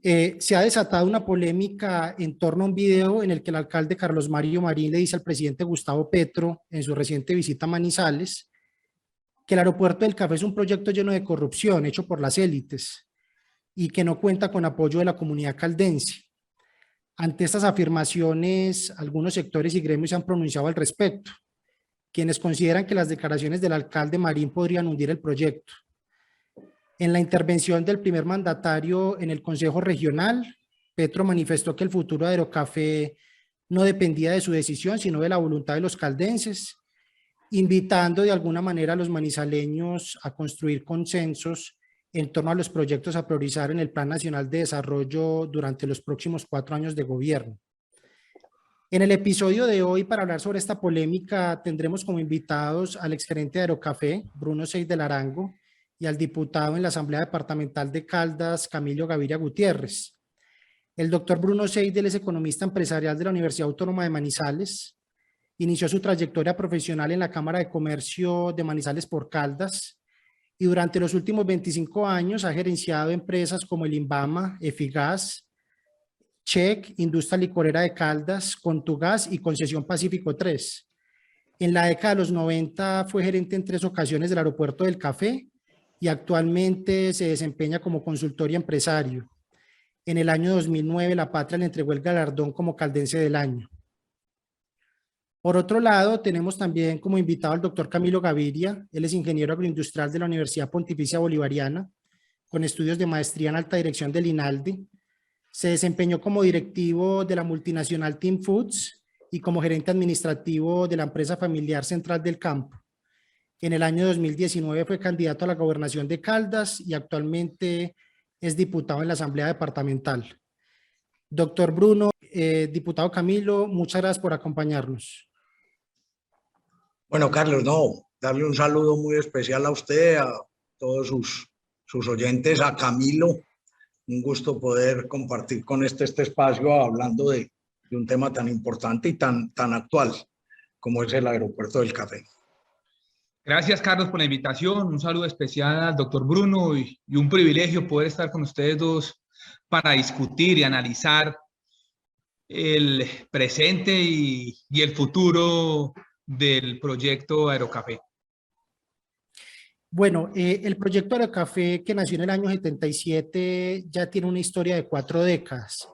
Se ha desatado una polémica en torno a un video en el que el alcalde Carlos Mario Marín le dice al presidente Gustavo Petro en su reciente visita a Manizales que el aeropuerto del Café es un proyecto lleno de corrupción hecho por las élites y que no cuenta con apoyo de la comunidad caldense. Ante estas afirmaciones, algunos sectores y gremios se han pronunciado al respecto, quienes consideran que las declaraciones del alcalde Marín podrían hundir el proyecto. En la intervención del primer mandatario en el Consejo Regional, Petro manifestó que el futuro de Aerocafé no dependía de su decisión, sino de la voluntad de los caldenses, invitando de alguna manera a los manizaleños a construir consensos en torno a los proyectos a priorizar en el Plan Nacional de Desarrollo durante los próximos 4 años de gobierno. En el episodio de hoy, para hablar sobre esta polémica, tendremos como invitados al exgerente de Aerocafé, Bruno Seid del Arango, y al diputado en la Asamblea Departamental de Caldas, Camilo Gaviria Gutiérrez. El doctor Bruno Seidel es economista empresarial de la Universidad Autónoma de Manizales. Inició su trayectoria profesional en la Cámara de Comercio de Manizales por Caldas y durante los últimos 25 años ha gerenciado empresas como el Inbama, Efigas, Check, Industria Licorera de Caldas, Contugas y Concesión Pacífico 3. En la década de los 90 fue gerente en 3 ocasiones del Aeropuerto del Café y actualmente se desempeña como consultor y empresario. En el año 2009, La Patria le entregó el galardón como caldense del año. Por otro lado, tenemos también como invitado al doctor Camilo Gaviria. Él es ingeniero agroindustrial de la Universidad Pontificia Bolivariana, con estudios de maestría en alta dirección del INALDE. Se desempeñó como directivo de la multinacional Team Foods y como gerente administrativo de la empresa familiar Central del Campo. En el año 2019 fue candidato a la gobernación de Caldas y actualmente es diputado en la Asamblea Departamental. Doctor Bruno, diputado Camilo, muchas gracias por acompañarnos. Bueno, Carlos, no, darle un saludo muy especial a usted, a todos sus oyentes, a Camilo. Un gusto poder compartir con este espacio hablando de un tema tan importante y tan actual como es el Aeropuerto del Café. Gracias, Carlos, por la invitación. Un saludo especial al doctor Bruno y un privilegio poder estar con ustedes dos para discutir y analizar el presente y el futuro del proyecto Aerocafé. Bueno, el proyecto Aerocafé, que nació en el año 77, ya tiene una historia de 4 décadas.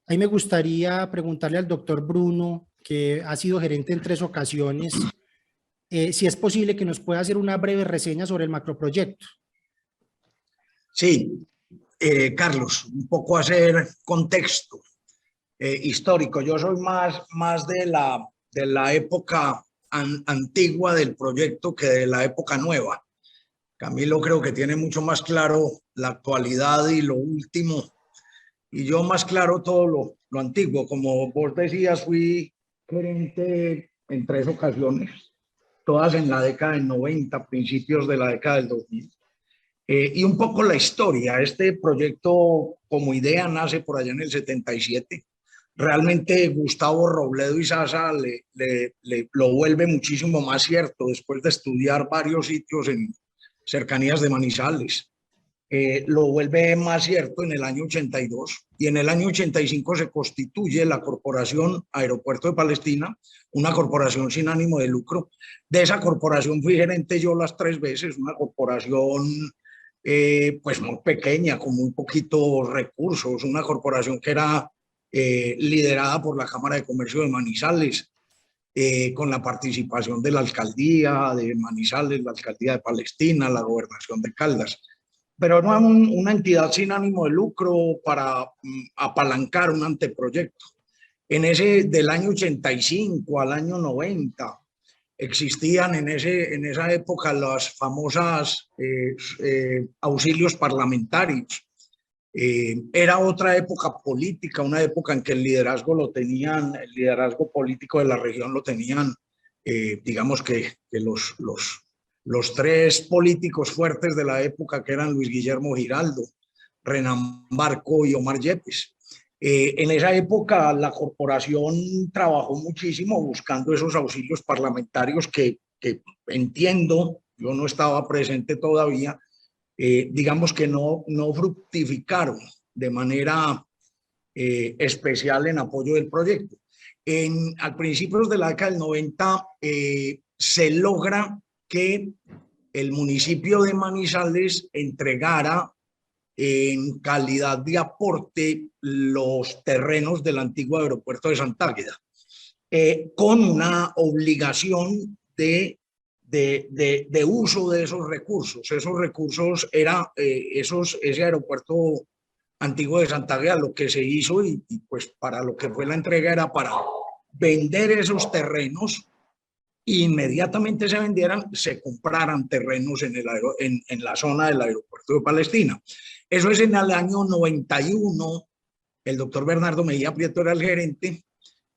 A mí me gustaría preguntarle al doctor Bruno, que ha sido gerente en 3 ocasiones, si es posible que nos pueda hacer una breve reseña sobre el macroproyecto. Sí, Carlos, un poco hacer contexto histórico. Yo soy más de la época antigua del proyecto que de la época nueva. Camilo creo que tiene mucho más claro la actualidad y lo último, y yo más claro todo lo antiguo. Como vos decías, fui gerente en 3 ocasiones, todas en la década del 90, principios de la década del 2000. Y un poco la historia. Este proyecto como idea nace por allá en el 77. Realmente Gustavo Robledo Izaza lo vuelve muchísimo más cierto después de estudiar varios sitios en cercanías de Manizales. Lo vuelve más cierto en el año 82 y en el año 85 se constituye la Corporación Aeropuerto de Palestina, una corporación sin ánimo de lucro. De esa corporación fui gerente yo las 3 veces, una corporación pues muy pequeña, con muy poquitos recursos, una corporación que era liderada por la Cámara de Comercio de Manizales, con la participación de la alcaldía de Manizales, la alcaldía de Palestina, la gobernación de Caldas, pero no una entidad sin ánimo de lucro para apalancar un anteproyecto. Del año 85 al año 90 existían en esa época las famosas auxilios parlamentarios. Era otra época política, una época en que el liderazgo político de la región lo tenían, digamos que los 3 políticos fuertes de la época, que eran Luis Guillermo Giraldo, Renan Barco y Omar Yepes. En esa época la corporación trabajó muchísimo buscando esos auxilios parlamentarios que entiendo, yo no estaba presente todavía, digamos que no fructificaron de manera especial en apoyo del proyecto. Al principios de la década del 90 se logra que el municipio de Manizales entregara en calidad de aporte los terrenos del antiguo aeropuerto de Santa Águeda, con una obligación de uso de esos recursos. Esos recursos era ese aeropuerto antiguo de Santa Águeda. Lo que se hizo y pues para lo que fue la entrega era para vender esos terrenos, e inmediatamente se vendieran, se compraran terrenos en la zona del aeropuerto de Palestina. Eso es en el año 91. El doctor Bernardo Mejía Prieto era el gerente.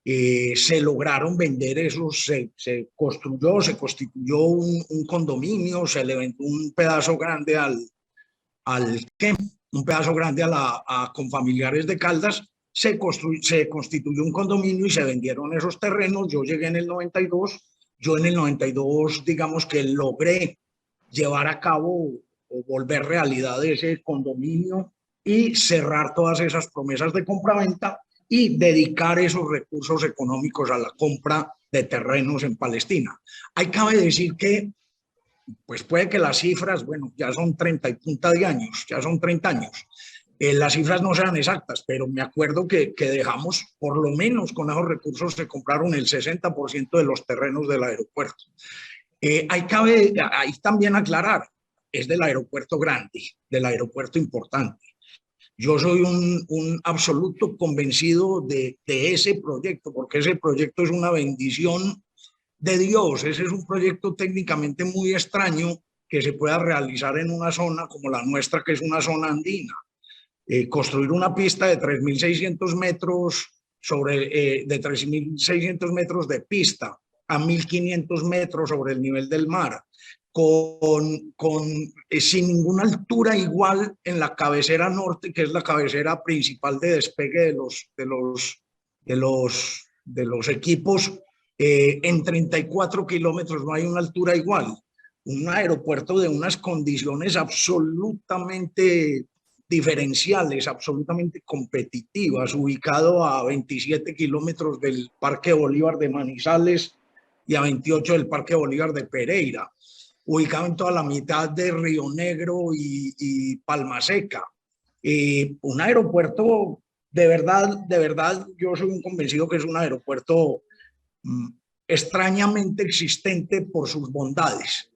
Se lograron vender esos, se constituyó un condominio, se le vendió un pedazo grande un pedazo grande con familiares de Caldas, se constituyó un condominio y se vendieron esos terrenos. Yo llegué en el 92, digamos que logré llevar a cabo o volver realidad ese condominio y cerrar todas esas promesas de compraventa y dedicar esos recursos económicos a la compra de terrenos en Palestina. Ahí cabe decir que pues puede que las cifras, bueno, ya son 30 y punta de años, ya son 30 años. Las cifras no sean exactas, pero me acuerdo que dejamos, por lo menos con esos recursos se compraron el 60% de los terrenos del aeropuerto. Ahí también aclarar, es del aeropuerto grande, del aeropuerto importante. Yo soy un absoluto convencido de ese proyecto, porque ese proyecto es una bendición de Dios. Ese es un proyecto técnicamente muy extraño que se pueda realizar en una zona como la nuestra, que es una zona andina. Construir una pista de 3.600 metros de 3.600 metros de pista a 1.500 metros sobre el nivel del mar, sin ninguna altura igual en la cabecera norte, que es la cabecera principal de despegue de los equipos. En 34 kilómetros no hay una altura igual. Un aeropuerto de unas condiciones absolutamente diferenciales, absolutamente competitivas, ubicado a 27 kilómetros del Parque Bolívar de Manizales y a 28 del Parque Bolívar de Pereira, ubicado en toda la mitad de Río Negro y Palma Seca. Un aeropuerto, de verdad, yo soy un convencido que es un aeropuerto extrañamente existente por sus bondades.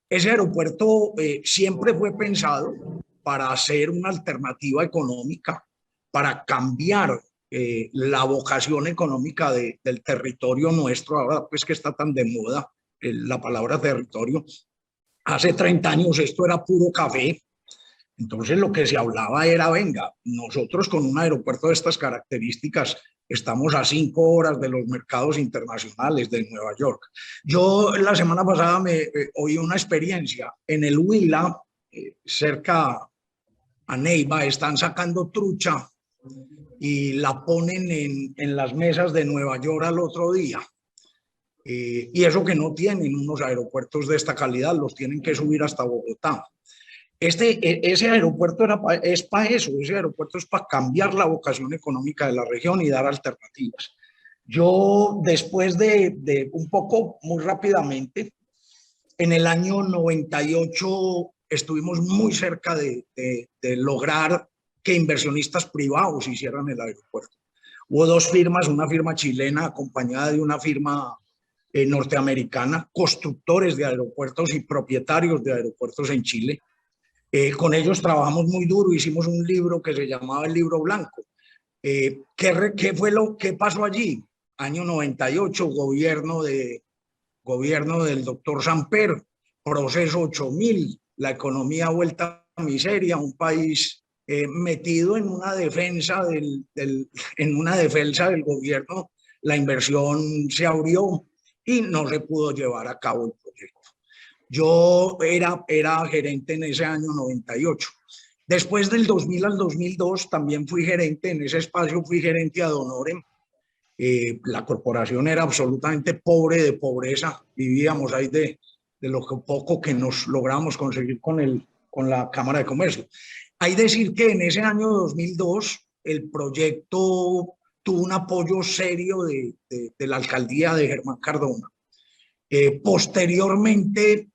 Ese aeropuerto siempre fue pensado para hacer una alternativa económica, para cambiar la vocación económica del territorio nuestro, ahora pues que está tan de moda la palabra territorio. Hace 30 años esto era puro café. Entonces lo que se hablaba era, venga, nosotros con un aeropuerto de estas características estamos a 5 horas de los mercados internacionales de Nueva York. Yo la semana pasada oí una experiencia en el Huila, cerca a Neiva, están sacando trucha y la ponen en las mesas de Nueva York al otro día. Y eso que no tienen unos aeropuertos de esta calidad, los tienen que subir hasta Bogotá. Ese aeropuerto es para eso, ese aeropuerto es para cambiar la vocación económica de la región y dar alternativas. Yo, después de un poco, muy rápidamente, en el año 98 estuvimos muy cerca de lograr que inversionistas privados hicieran el aeropuerto. Hubo 2 firmas, una firma chilena acompañada de una firma norteamericana, constructores de aeropuertos y propietarios de aeropuertos en Chile. Con ellos trabajamos muy duro, hicimos un libro que se llamaba el Libro Blanco. ¿Qué pasó allí? Año 98, gobierno del doctor Samper, proceso 8000, la economía vuelta a miseria, un país metido en una defensa del gobierno, la inversión se abrió y no se pudo llevar a cabo el proyecto. Yo era gerente en ese año 98. Después del 2000 al 2002 también fui gerente, en ese espacio fui gerente ad honorem. La corporación era absolutamente pobre de pobreza, vivíamos ahí de lo poco que nos logramos conseguir con la Cámara de Comercio. Hay decir que en ese año 2002 el proyecto tuvo un apoyo serio de la alcaldía de Germán Cardona. Posteriormente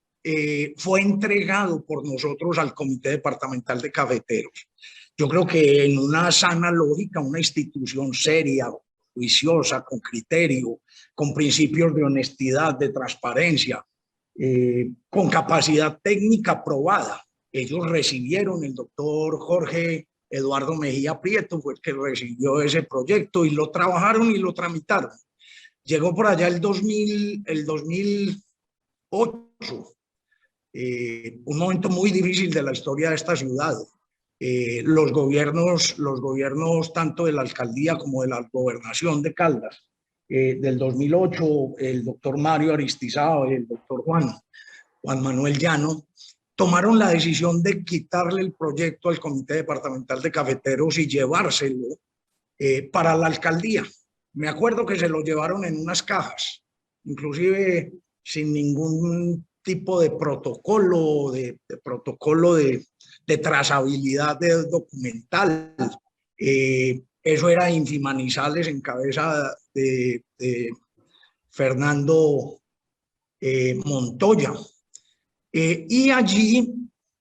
fue entregado por nosotros al Comité Departamental de Cafeteros. Yo creo que en una sana lógica, una institución seria, juiciosa, con criterio, con principios de honestidad, de transparencia, con capacidad técnica probada. Ellos recibieron, el doctor Jorge Eduardo Mejía Prieto fue el que recibió ese proyecto y lo trabajaron y lo tramitaron. Llegó por allá el 2008, un momento muy difícil de la historia de esta ciudad. Los gobiernos tanto de la alcaldía como de la gobernación de Caldas, del 2008, el doctor Mario Aristizábal y el doctor Juan Manuel Llano, tomaron la decisión de quitarle el proyecto al Comité Departamental de Cafeteros y llevárselo para la alcaldía. Me acuerdo que se lo llevaron en unas cajas, inclusive sin ningún tipo de protocolo, de trazabilidad documental. Eso era Infimanizales en cabeza de Fernando Montoya. Y allí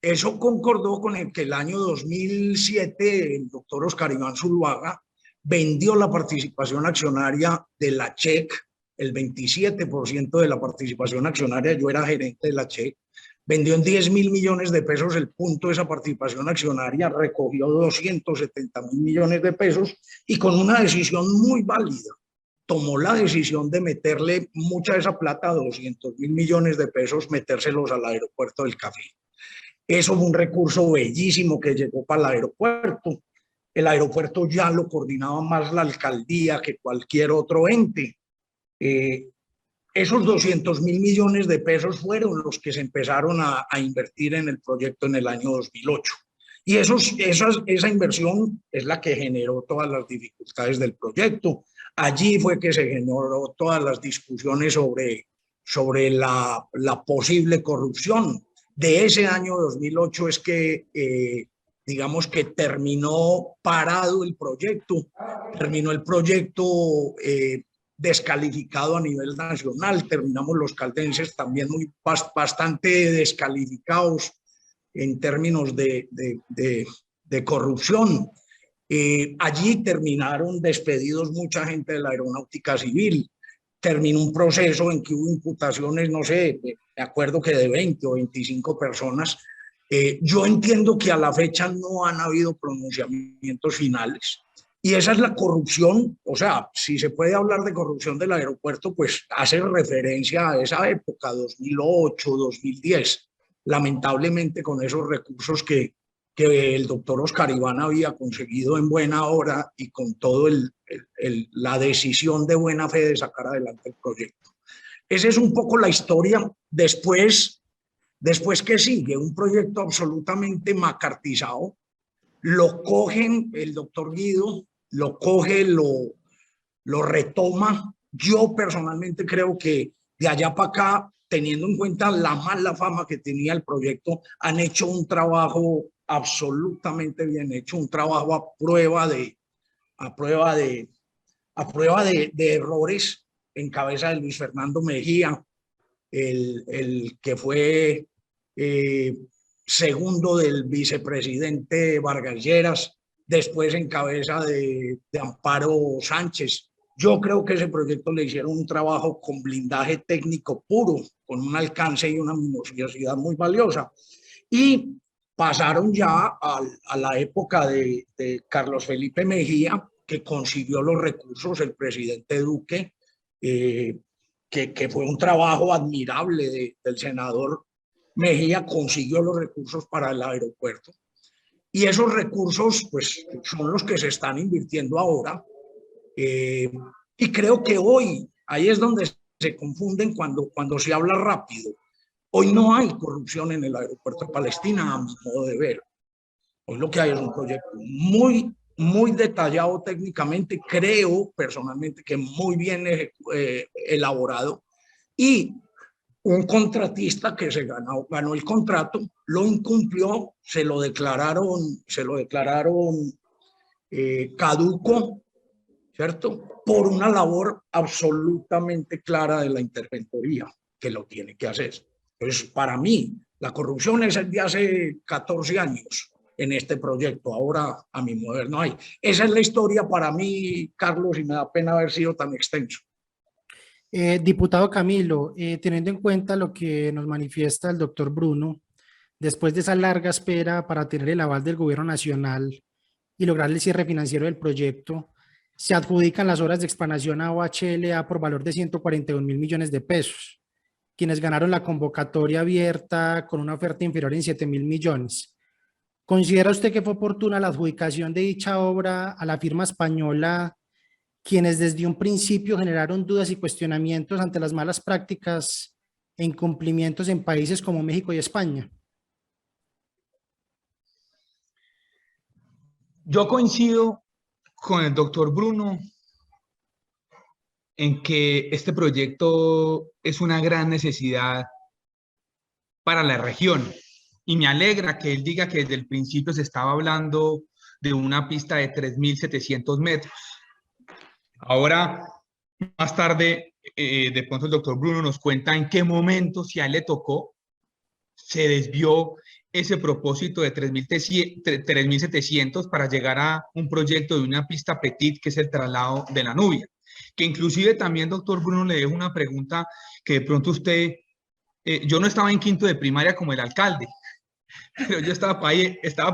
eso concordó con el que el año 2007 el doctor Oscar Iván Zuluaga vendió la participación accionaria de la CHEC, el 27% de la participación accionaria, yo era gerente de la CHEC, vendió en 10.000 millones de pesos el punto de esa participación accionaria, recogió 270.000 millones de pesos y con una decisión muy válida tomó la decisión de meterle mucha de esa plata, 200.000 millones de pesos, metérselos al aeropuerto del Café. Eso fue un recurso bellísimo que llegó para el aeropuerto. El aeropuerto ya lo coordinaba más la alcaldía que cualquier otro ente. Esos 200.000 millones de pesos fueron los que se empezaron a invertir en el proyecto en el año 2008. Y esa inversión es la que generó todas las dificultades del proyecto. Allí fue que se generó todas las discusiones sobre la posible corrupción. De ese año 2008 es que, digamos que terminó parado el proyecto, descalificado a nivel nacional, terminamos los caldenses también bastante descalificados en términos de corrupción. Allí terminaron despedidos mucha gente de la aeronáutica civil, terminó un proceso en que hubo imputaciones, no sé, me acuerdo que de 20 o 25 personas. Yo entiendo que a la fecha no han habido pronunciamientos finales y esa es la corrupción. O sea, si se puede hablar de corrupción del aeropuerto, pues hace referencia a esa época, 2008, 2010, lamentablemente con esos recursos que el doctor Oscar Iván había conseguido en buena hora y con todo la decisión de buena fe de sacar adelante el proyecto. Esa es un poco la historia. Después que sigue un proyecto absolutamente macartizado, lo cogen el doctor Guido, lo coge, lo retoma. Yo personalmente creo que de allá para acá, teniendo en cuenta la mala fama que tenía el proyecto, han hecho un trabajo absolutamente bien hecho, un trabajo a prueba de errores en cabeza de Luis Fernando Mejía, el que fue segundo del vicepresidente Vargas Lleras, después en cabeza de Amparo Sánchez. Yo creo que ese proyecto le hicieron un trabajo con blindaje técnico puro, con un alcance y una minuciosidad muy valiosa. Y pasaron ya a la época de Carlos Felipe Mejía, que consiguió los recursos, el presidente Duque, que fue un trabajo admirable del senador Mejía, consiguió los recursos para el aeropuerto. Y esos recursos pues, son los que se están invirtiendo ahora. Y creo que hoy, ahí es donde se confunden cuando se habla rápido. Hoy no hay corrupción en el aeropuerto de Palestina, a mi modo de ver. Hoy lo que hay es un proyecto muy, muy detallado técnicamente, creo personalmente que muy bien elaborado y un contratista que ganó el contrato, lo incumplió, se lo declararon caduco, ¿cierto? Por una labor absolutamente clara de la interventoría, que lo tiene que hacer. Entonces, para mí, la corrupción es el de hace 14 años en este proyecto. Ahora, a mi mover, no hay. Esa es la historia para mí, Carlos, y me da pena haber sido tan extenso. Diputado Camilo, teniendo en cuenta lo que nos manifiesta el doctor Bruno, después de esa larga espera para tener el aval del gobierno nacional y lograr el cierre financiero del proyecto, se adjudican las obras de explanación a OHLA por valor de 141.000 millones de pesos, quienes ganaron la convocatoria abierta con una oferta inferior en 7.000 millones. ¿Considera usted que fue oportuna la adjudicación de dicha obra a la firma española, quienes desde un principio generaron dudas y cuestionamientos ante las malas prácticas e incumplimientos en países como México y España? Yo coincido con el doctor Bruno en que este proyecto es una gran necesidad para la región. Y me alegra que él diga que desde el principio se estaba hablando de una pista de 3.700 metros. Ahora, más tarde, de pronto el doctor Bruno nos cuenta en qué momento, si a él le tocó, se desvió ese propósito de 3.700 para llegar a un proyecto de una pista petit, que es el traslado de la Nubia. Que inclusive también, doctor Bruno, le dejo una pregunta que de pronto usted, yo no estaba en quinto de primaria como el alcalde, pero yo estaba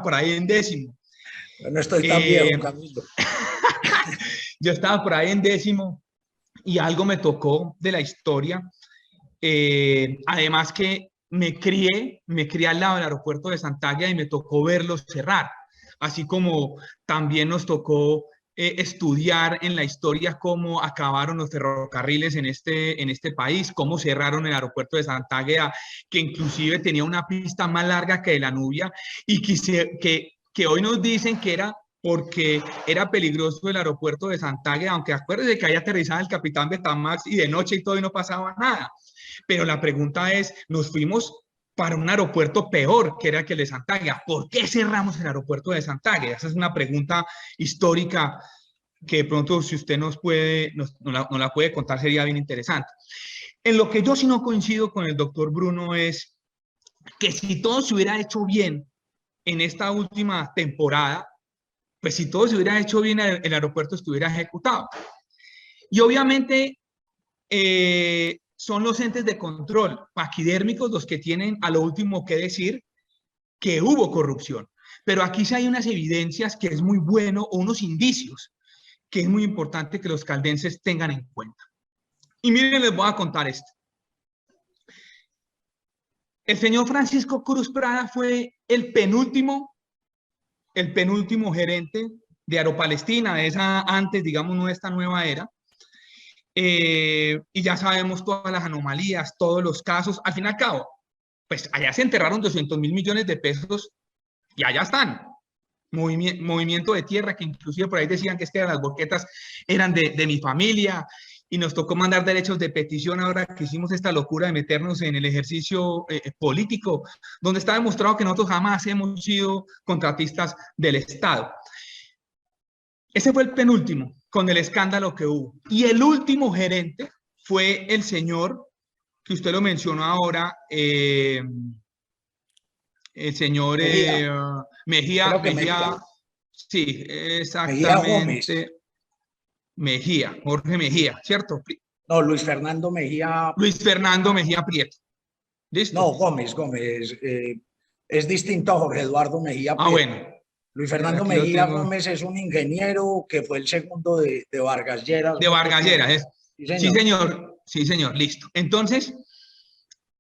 por ahí en décimo. Yo no estoy tan viejo, Camilo. Yo estaba por ahí en décimo y algo me tocó de la historia. Además que me crié al lado del aeropuerto de Santaglia y me tocó verlo cerrar. Así como también nos tocó estudiar en la historia cómo acabaron los ferrocarriles en este país, cómo cerraron el aeropuerto de Santaglia, que inclusive tenía una pista más larga que de la Nubia, y que hoy nos dicen que era porque era peligroso el aeropuerto de Santaglia, aunque acuérdense que ahí aterrizaba el capitán Betamax y de noche y todo y no pasaba nada. Pero la pregunta es, nos fuimos para un aeropuerto peor, que era que el de Santaglia. ¿Por qué cerramos el aeropuerto de Santaglia? Esa es una pregunta histórica que de pronto, si usted nos la puede contar, sería bien interesante. En lo que yo sí no coincido con el doctor Bruno es que si todo se hubiera hecho bien en esta última temporada, pues si todo se hubiera hecho bien, el aeropuerto estuviera ejecutado. Y obviamente son los entes de control paquidérmicos los que tienen a lo último que decir que hubo corrupción. Pero aquí sí hay unas evidencias que es muy bueno, o unos indicios que es muy importante que los caldenses tengan en cuenta. Y miren, les voy a contar esto. El señor Francisco Cruz Prada fue el penúltimo gerente de Aeropalestina, de esa antes, digamos, no de esta nueva era. Y ya sabemos todas las anomalías, todos los casos. Al fin y al cabo, pues allá se enterraron 200.000 millones de pesos y allá están. Movimiento de tierra, que inclusive por ahí decían que las boquetas eran de mi familia, y nos tocó mandar derechos de petición ahora que hicimos esta locura de meternos en el ejercicio político, donde está demostrado que nosotros jamás hemos sido contratistas del Estado. Ese fue el penúltimo, con el escándalo que hubo. Y el último gerente fue el señor, que usted lo mencionó ahora, el señor Mejía. Sí, exactamente. Jorge Mejía, ¿cierto? No, Luis Fernando Mejía. Luis Fernando Mejía Prieto. ¿Listo? No, Gómez. Es distinto a Jorge Eduardo Mejía Prieto. Bueno. Luis Fernando Mejía Gómez es un ingeniero que fue el segundo de Vargas Lleras. De Vargas Lleras, sí, señor. Sí, señor, listo. Entonces,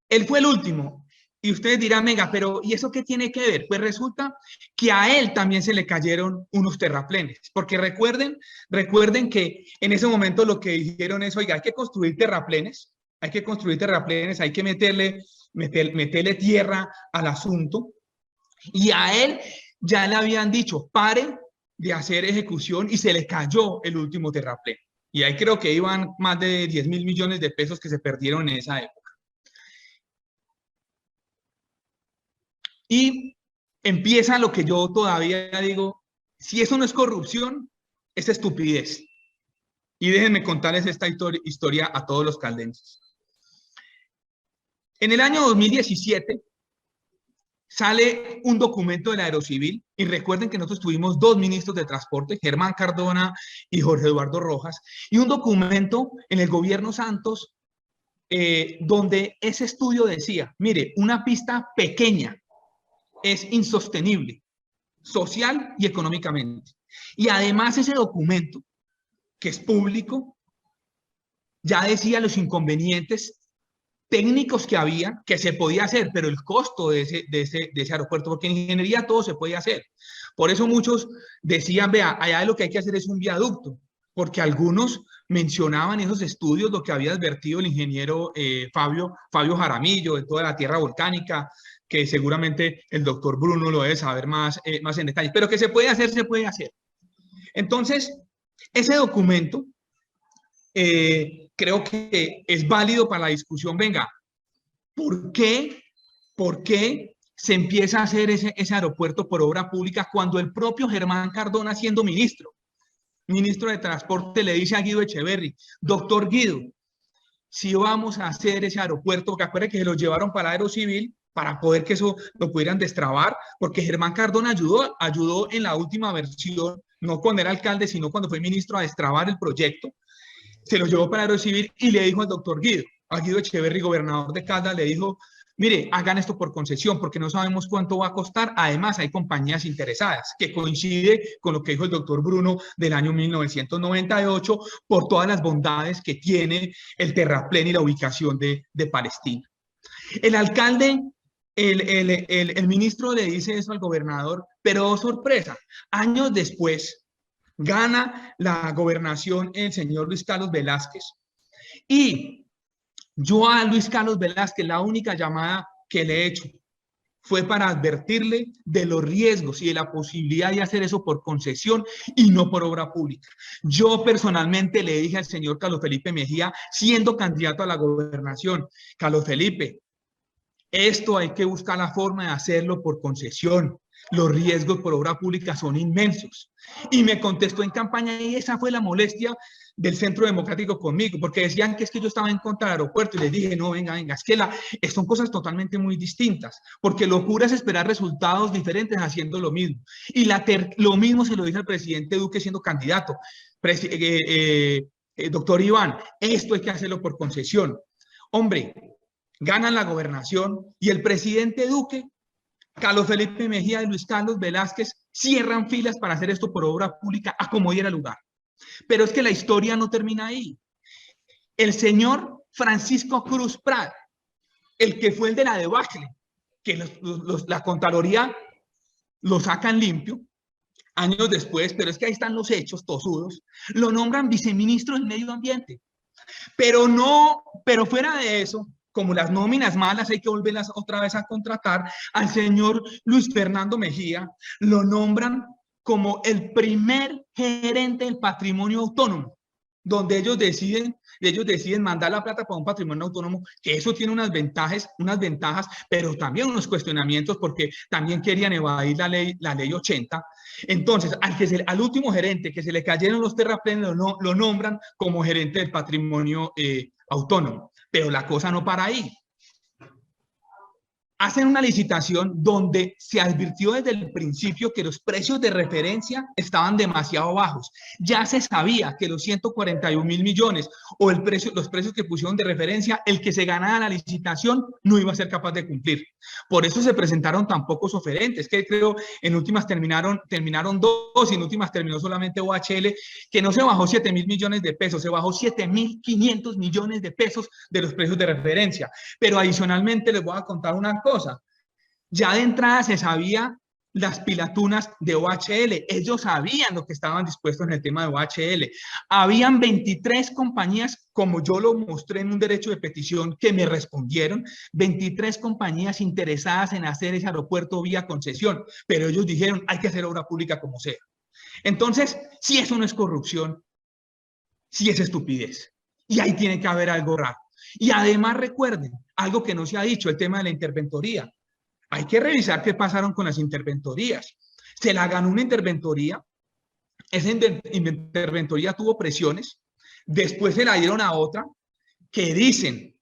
él fue el último. Y ustedes dirán, venga, pero ¿y eso qué tiene que ver? Pues resulta que a él también se le cayeron unos terraplenes. Porque recuerden que en ese momento lo que dijeron es, oiga, hay que construir terraplenes, hay que meterle tierra al asunto. Y a él ya le habían dicho, pare de hacer ejecución, y se le cayó el último terraplén. Y ahí creo que iban más de 10.000 millones de pesos que se perdieron en esa época. Y empieza lo que yo todavía digo, si eso no es corrupción, es estupidez. Y déjenme contarles esta historia a todos los caldenses. En el año 2017 sale un documento de la Aerocivil, y recuerden que nosotros tuvimos dos ministros de transporte, Germán Cardona y Jorge Eduardo Rojas, y un documento en el gobierno Santos donde ese estudio decía, mire, una pista pequeña es insostenible, social y económicamente. Y además ese documento, que es público, ya decía los inconvenientes técnicos que había, que se podía hacer, pero el costo de ese aeropuerto, porque en ingeniería todo se puede hacer. Por eso muchos decían, vea, allá lo que hay que hacer es un viaducto, porque algunos mencionaban en esos estudios lo que había advertido el ingeniero Fabio Jaramillo, de toda la tierra volcánica, que seguramente el doctor Bruno lo debe saber más en detalle, pero que se puede hacer, se puede hacer. Entonces, ese documento creo que es válido para la discusión. Venga, ¿por qué se empieza a hacer ese aeropuerto por obra pública cuando el propio Germán Cardona, siendo ministro de Transporte, le dice a Guido Echeverry, doctor Guido, si vamos a hacer ese aeropuerto, porque acuérdense que se lo llevaron para la Aerocivil para poder que eso lo pudieran destrabar, porque Germán Cardona ayudó en la última versión, no cuando era alcalde, sino cuando fue ministro, a destrabar el proyecto. Se lo llevó para Aerocivil y le dijo al doctor Guido, a Guido Echeverry, gobernador de Caldas, le dijo, mire, hagan esto por concesión porque no sabemos cuánto va a costar. Además, hay compañías interesadas, que coincide con lo que dijo el doctor Bruno del año 1998 por todas las bondades que tiene el terraplén y la ubicación de Palestina. El alcalde, el ministro le dice eso al gobernador, pero oh, sorpresa, años después, gana la gobernación el señor Luis Carlos Velázquez. Y yo a Luis Carlos Velázquez, la única llamada que le he hecho fue para advertirle de los riesgos y de la posibilidad de hacer eso por concesión y no por obra pública. Yo personalmente le dije al señor Carlos Felipe Mejía, siendo candidato a la gobernación, Carlos Felipe, esto hay que buscar la forma de hacerlo por concesión. Los riesgos por obra pública son inmensos. Y me contestó en campaña, y esa fue la molestia del Centro Democrático conmigo, porque decían que es que yo estaba en contra del aeropuerto, y les dije, no, venga, es que son cosas totalmente muy distintas, porque locura es esperar resultados diferentes haciendo lo mismo. Y lo mismo se lo dije al presidente Duque siendo candidato. Doctor Iván, esto hay que hacerlo por concesión. Hombre, ganan la gobernación y el presidente Duque, Carlos Felipe Mejía y Luis Carlos Velázquez cierran filas para hacer esto por obra pública a como diera lugar. Pero es que la historia no termina ahí. El señor Francisco Cruz Prat, el que fue el de la debacle, que la Contraloría lo sacan limpio años después, pero es que ahí están los hechos tosudos, lo nombran viceministro del Medio Ambiente. Pero fuera de eso, como las nóminas malas hay que volverlas otra vez a contratar, al señor Luis Fernando Mejía lo nombran como el primer gerente del patrimonio autónomo, donde ellos deciden mandar la plata para un patrimonio autónomo, que eso tiene unas ventajas, pero también unos cuestionamientos, porque también querían evadir la ley 80. Entonces, al último gerente que se le cayeron los terraplenes, lo nombran como gerente del patrimonio autónomo. Pero la cosa no para ahí. Hacen una licitación donde se advirtió desde el principio que los precios de referencia estaban demasiado bajos. Ya se sabía que los 141.000 millones o los precios que pusieron de referencia, el que se ganara la licitación no iba a ser capaz de cumplir. Por eso se presentaron tan pocos oferentes, que creo en últimas terminaron dos, y en últimas terminó solamente OHL, que no se bajó 7.000 millones de pesos, se bajó 7.500 millones de pesos de los precios de referencia. Pero adicionalmente les voy a contar una cosa. Ya de entrada se sabía las pilatunas de OHL. Ellos sabían lo que estaban dispuestos en el tema de OHL. Habían 23 compañías, como yo lo mostré en un derecho de petición, que me respondieron, 23 compañías interesadas en hacer ese aeropuerto vía concesión, pero ellos dijeron, hay que hacer obra pública como sea. Entonces, si eso no es corrupción, si es estupidez. Y ahí tiene que haber algo raro. Y además recuerden, algo que no se ha dicho, el tema de la interventoría. hay que revisar qué pasaron con las interventorías. Se la ganó una interventoría, esa interventoría tuvo presiones, después se la dieron a otra que dicen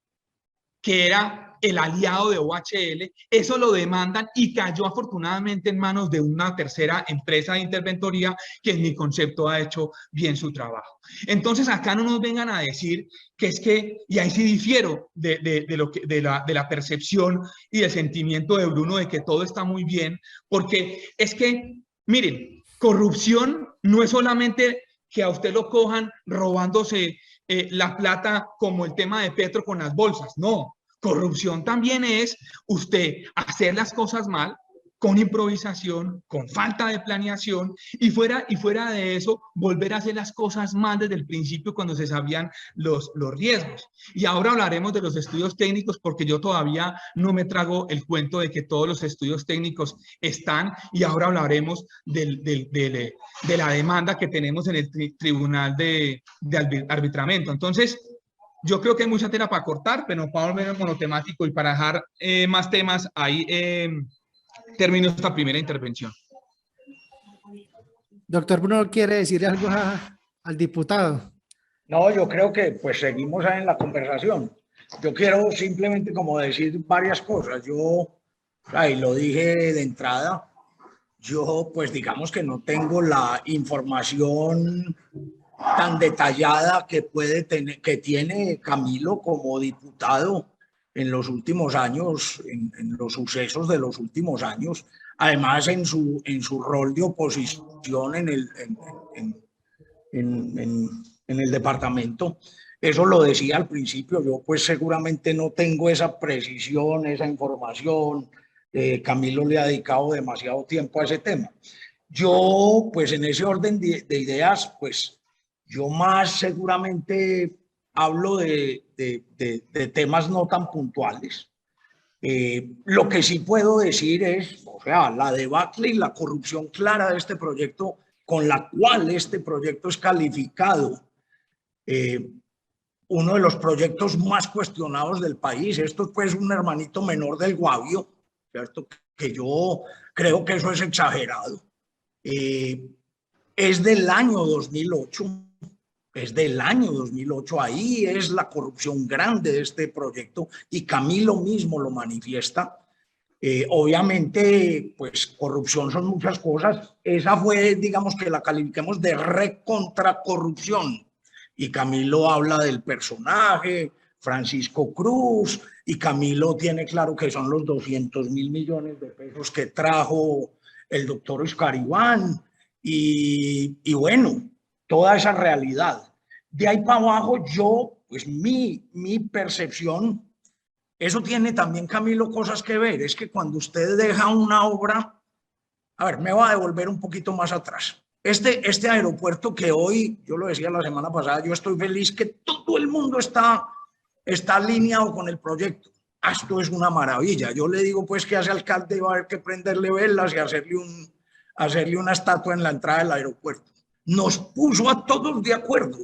que era el aliado de OHL, eso lo demandan y cayó afortunadamente en manos de una tercera empresa de interventoría que en mi concepto ha hecho bien su trabajo. Entonces acá no nos vengan a decir que es que, y ahí sí difiero de la percepción y del sentimiento de Bruno de que todo está muy bien, porque es que, miren, corrupción no es solamente que a usted lo cojan robándose la plata como el tema de Petro con las bolsas, no. Corrupción también es usted hacer las cosas mal, con improvisación, con falta de planeación y fuera de eso, volver a hacer las cosas mal desde el principio cuando se sabían los riesgos. Y ahora hablaremos de los estudios técnicos porque yo todavía no me trago el cuento de que todos los estudios técnicos están y ahora hablaremos de la demanda que tenemos en el tribunal de arbitramiento. Entonces, yo creo que hay mucha tela para cortar, pero para volver monotemático y para dejar más temas, ahí termino esta primera intervención. Doctor Bruno, ¿quiere decirle algo al diputado? No, yo creo que pues seguimos en la conversación. Yo quiero simplemente como decir varias cosas. Yo, ahí lo dije de entrada, yo pues digamos que no tengo la información tan detallada que puede tener, que tiene Camilo como diputado en los últimos años, en los sucesos de los últimos años, además en su rol de oposición en el departamento. Eso lo decía al principio, yo pues seguramente no tengo esa precisión, esa información. Camilo le ha dedicado demasiado tiempo a ese tema. Yo pues en ese orden de ideas pues yo más seguramente hablo de temas no tan puntuales. Lo que sí puedo decir es, o sea, la debacle y la corrupción clara de este proyecto, con la cual este proyecto es calificado uno de los proyectos más cuestionados del país. Esto es pues un hermanito menor del Guavio, ¿cierto? Que yo creo que eso es exagerado. Es del año 2008. Es del año 2008, ahí es la corrupción grande de este proyecto y Camilo mismo lo manifiesta. Obviamente, pues corrupción son muchas cosas. Esa fue, digamos que la califiquemos de recontracorrupción. Y Camilo habla del personaje, Francisco Cruz, y Camilo tiene claro que son los 200.000 millones de pesos que trajo el doctor Oscar Iván. Y bueno, toda esa realidad. De ahí para abajo, yo, pues mi percepción, eso tiene también, Camilo, cosas que ver. Es que cuando usted deja una obra, a ver, me voy a devolver un poquito más atrás. Este aeropuerto que hoy, yo lo decía la semana pasada, yo estoy feliz que todo el mundo está alineado con el proyecto. Esto es una maravilla. Yo le digo pues que a ese alcalde va a haber que prenderle velas y hacerle una estatua en la entrada del aeropuerto. Nos puso a todos de acuerdo,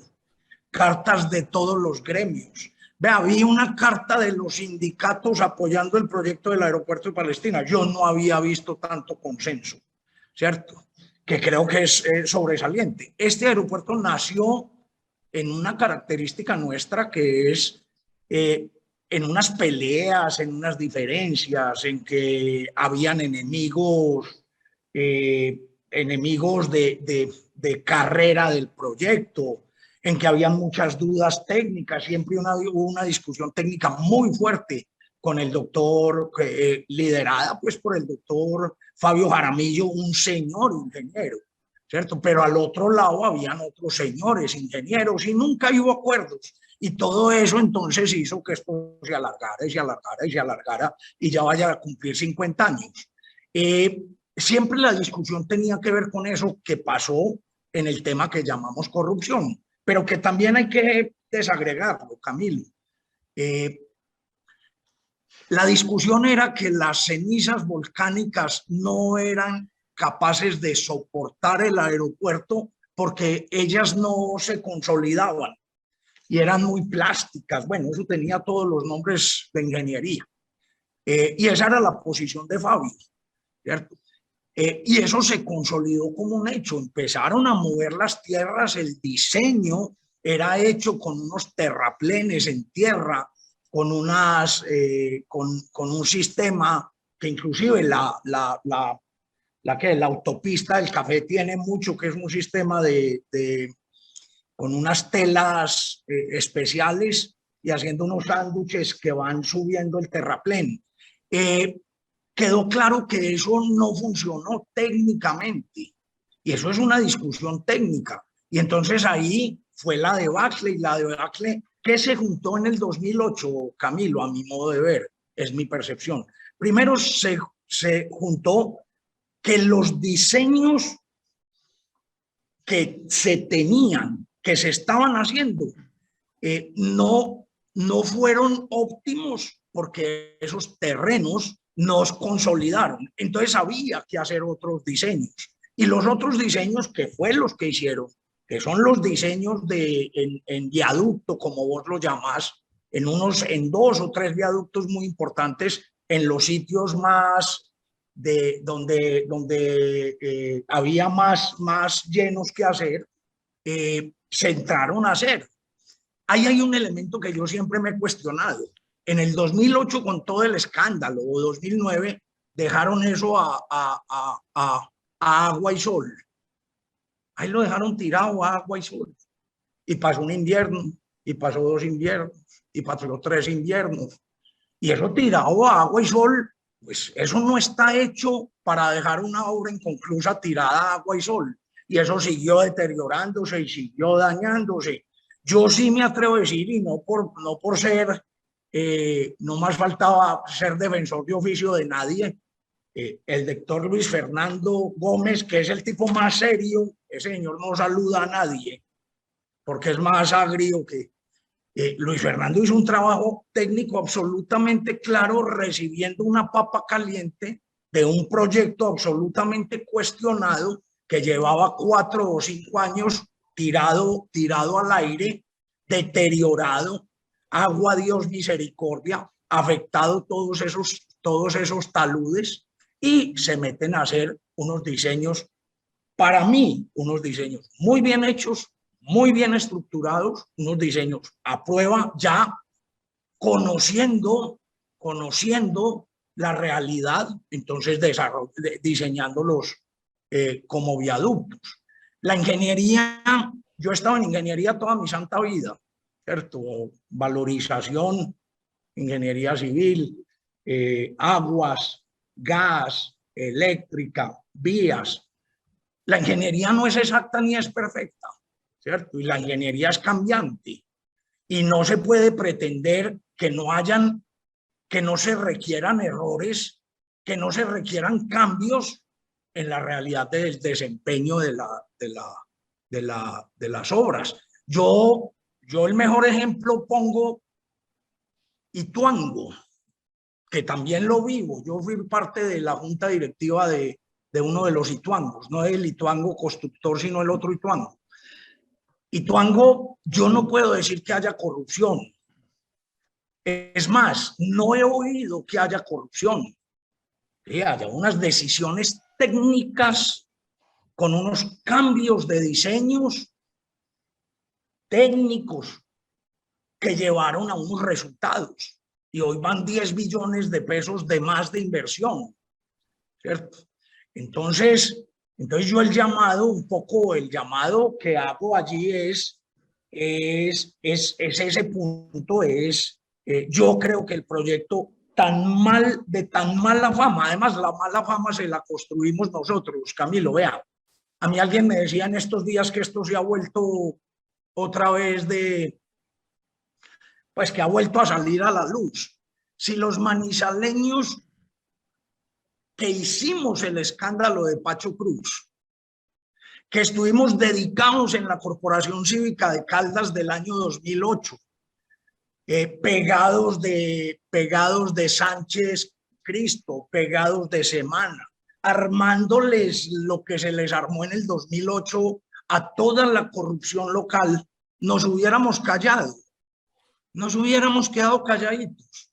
cartas de todos los gremios. Vea, vi una carta de los sindicatos apoyando el proyecto del aeropuerto de Palestina. Yo no había visto tanto consenso, ¿cierto? Que creo que es sobresaliente. Este aeropuerto nació en una característica nuestra que es en unas peleas, en unas diferencias, en que habían enemigos de carrera del proyecto, en que habían muchas dudas técnicas, siempre hubo una discusión técnica muy fuerte con el doctor, liderada pues por el doctor Fabio Jaramillo, un señor ingeniero, ¿cierto? Pero al otro lado habían otros señores ingenieros y nunca hubo acuerdos. Y todo eso entonces hizo que esto se alargara y se alargara y se alargara y ya vaya a cumplir 50 años. Siempre la discusión tenía que ver con eso que pasó en el tema que llamamos corrupción, pero que también hay que desagregarlo, Camilo. La discusión era que las cenizas volcánicas no eran capaces de soportar el aeropuerto porque ellas no se consolidaban y eran muy plásticas. Bueno, eso tenía todos los nombres de ingeniería. Y esa era la posición de Fabio, ¿cierto? Y eso se consolidó como un hecho. Empezaron a mover las tierras, el diseño era hecho con unos terraplenes en tierra, con un sistema que inclusive la autopista del café tiene mucho, que es un sistema con unas telas especiales y haciendo unos sándwiches que van subiendo el terraplén. Quedó claro que eso no funcionó técnicamente y eso es una discusión técnica. Y entonces ahí fue la debacle que se juntó en el 2008, Camilo, a mi modo de ver, es mi percepción. Primero se juntó que los diseños que se tenían, que se estaban haciendo, no fueron óptimos porque esos terrenos nos consolidaron. Entonces había que hacer otros diseños. Y los otros diseños que fue los que hicieron, que son los diseños en viaducto, como vos lo llamás, en 2 o 3 viaductos muy importantes, en los sitios más donde había más llenos que hacer, se entraron a hacer. Ahí hay un elemento que yo siempre me he cuestionado. En el 2008, con todo el escándalo, o 2009, dejaron eso a agua y sol. Ahí lo dejaron tirado a agua y sol. Y pasó un invierno, y pasó 2 inviernos, y pasó 3 inviernos. Y eso tirado a agua y sol, pues eso no está hecho para dejar una obra inconclusa tirada a agua y sol. Y eso siguió deteriorándose y siguió dañándose. Yo sí me atrevo a decir, y no por ser, no más faltaba ser defensor de oficio de nadie, el doctor Luis Fernando Gómez, que es el tipo más serio, ese señor no saluda a nadie, porque es más agrio que... Luis Fernando hizo un trabajo técnico absolutamente claro, recibiendo una papa caliente de un proyecto absolutamente cuestionado que llevaba 4 o 5 años tirado al aire, deteriorado, agua Dios misericordia, afectado todos esos taludes, y se meten a hacer unos diseños, para mí, unos diseños muy bien hechos, muy bien estructurados, unos diseños a prueba, ya conociendo la realidad, entonces diseñándolos como viaductos. La ingeniería, yo he estado en ingeniería toda mi santa vida, ¿cierto? Valorización, ingeniería civil, aguas, gas, eléctrica, vías. La ingeniería no es exacta ni es perfecta, ¿cierto? Y la ingeniería es cambiante y no se puede pretender que no se requieran errores, que no se requieran cambios en la realidad del desempeño de las obras. Yo el mejor ejemplo pongo Ituango, que también lo vivo. Yo fui parte de la junta directiva de uno de los Ituangos, no el Ituango constructor, sino el otro Ituango. Ituango, yo no puedo decir que haya corrupción. Es más, no he oído que haya corrupción. Que haya unas decisiones técnicas con unos cambios de diseños técnicos que llevaron a unos resultados. Y hoy van 10 billones de pesos de más de inversión, ¿cierto? Entonces yo el llamado que hago allí es ese punto, yo creo que el proyecto de tan mala fama, además la mala fama se la construimos nosotros, Camilo, vea, a mí alguien me decía en estos días que esto se ha vuelto otra vez pues que ha vuelto a salir a la luz. Si los manizaleños que hicimos el escándalo de Pacho Cruz, que estuvimos dedicados en la Corporación Cívica de Caldas del año 2008, pegados de Sánchez Cristo, pegados de Semana, armándoles lo que se les armó en el 2008 a toda la corrupción local, nos hubiéramos callado, nos hubiéramos quedado calladitos.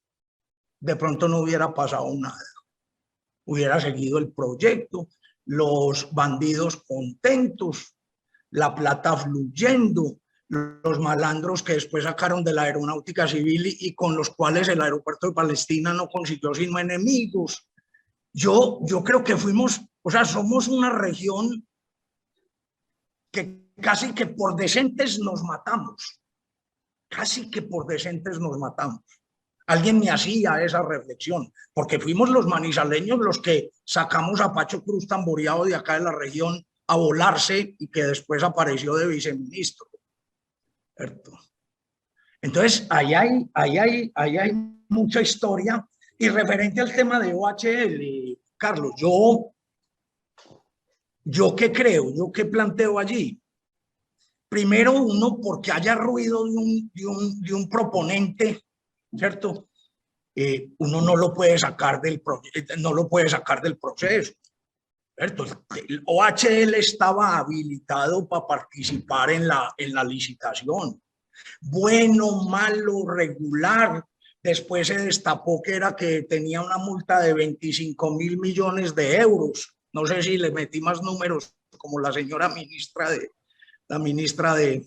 de pronto no hubiera pasado nada. Hubiera seguido el proyecto, los bandidos contentos, la plata fluyendo, los malandros que después sacaron de la aeronáutica civil y con los cuales el aeropuerto de Palestina no consiguió sino enemigos. Yo creo que fuimos, o sea, somos una región que casi que por decentes nos matamos. Casi que por decentes nos matamos. Alguien me hacía esa reflexión, porque fuimos los manizaleños los que sacamos a Pacho Cruz tamboreado de acá de la región a volarse y que después apareció de viceministro. ¿Cierto? Entonces, ahí hay mucha historia. Y referente al tema de OHL, Carlos, yo qué creo, yo qué planteo allí. Primero, uno, porque haya ruido de un proponente, ¿cierto? Uno no lo puede sacar del proceso, ¿cierto? El OHL estaba habilitado para participar en la licitación. Bueno, malo, regular. Después se destapó que tenía una multa de 25.000 millones de euros. No sé si le metí más números como la señora ministra de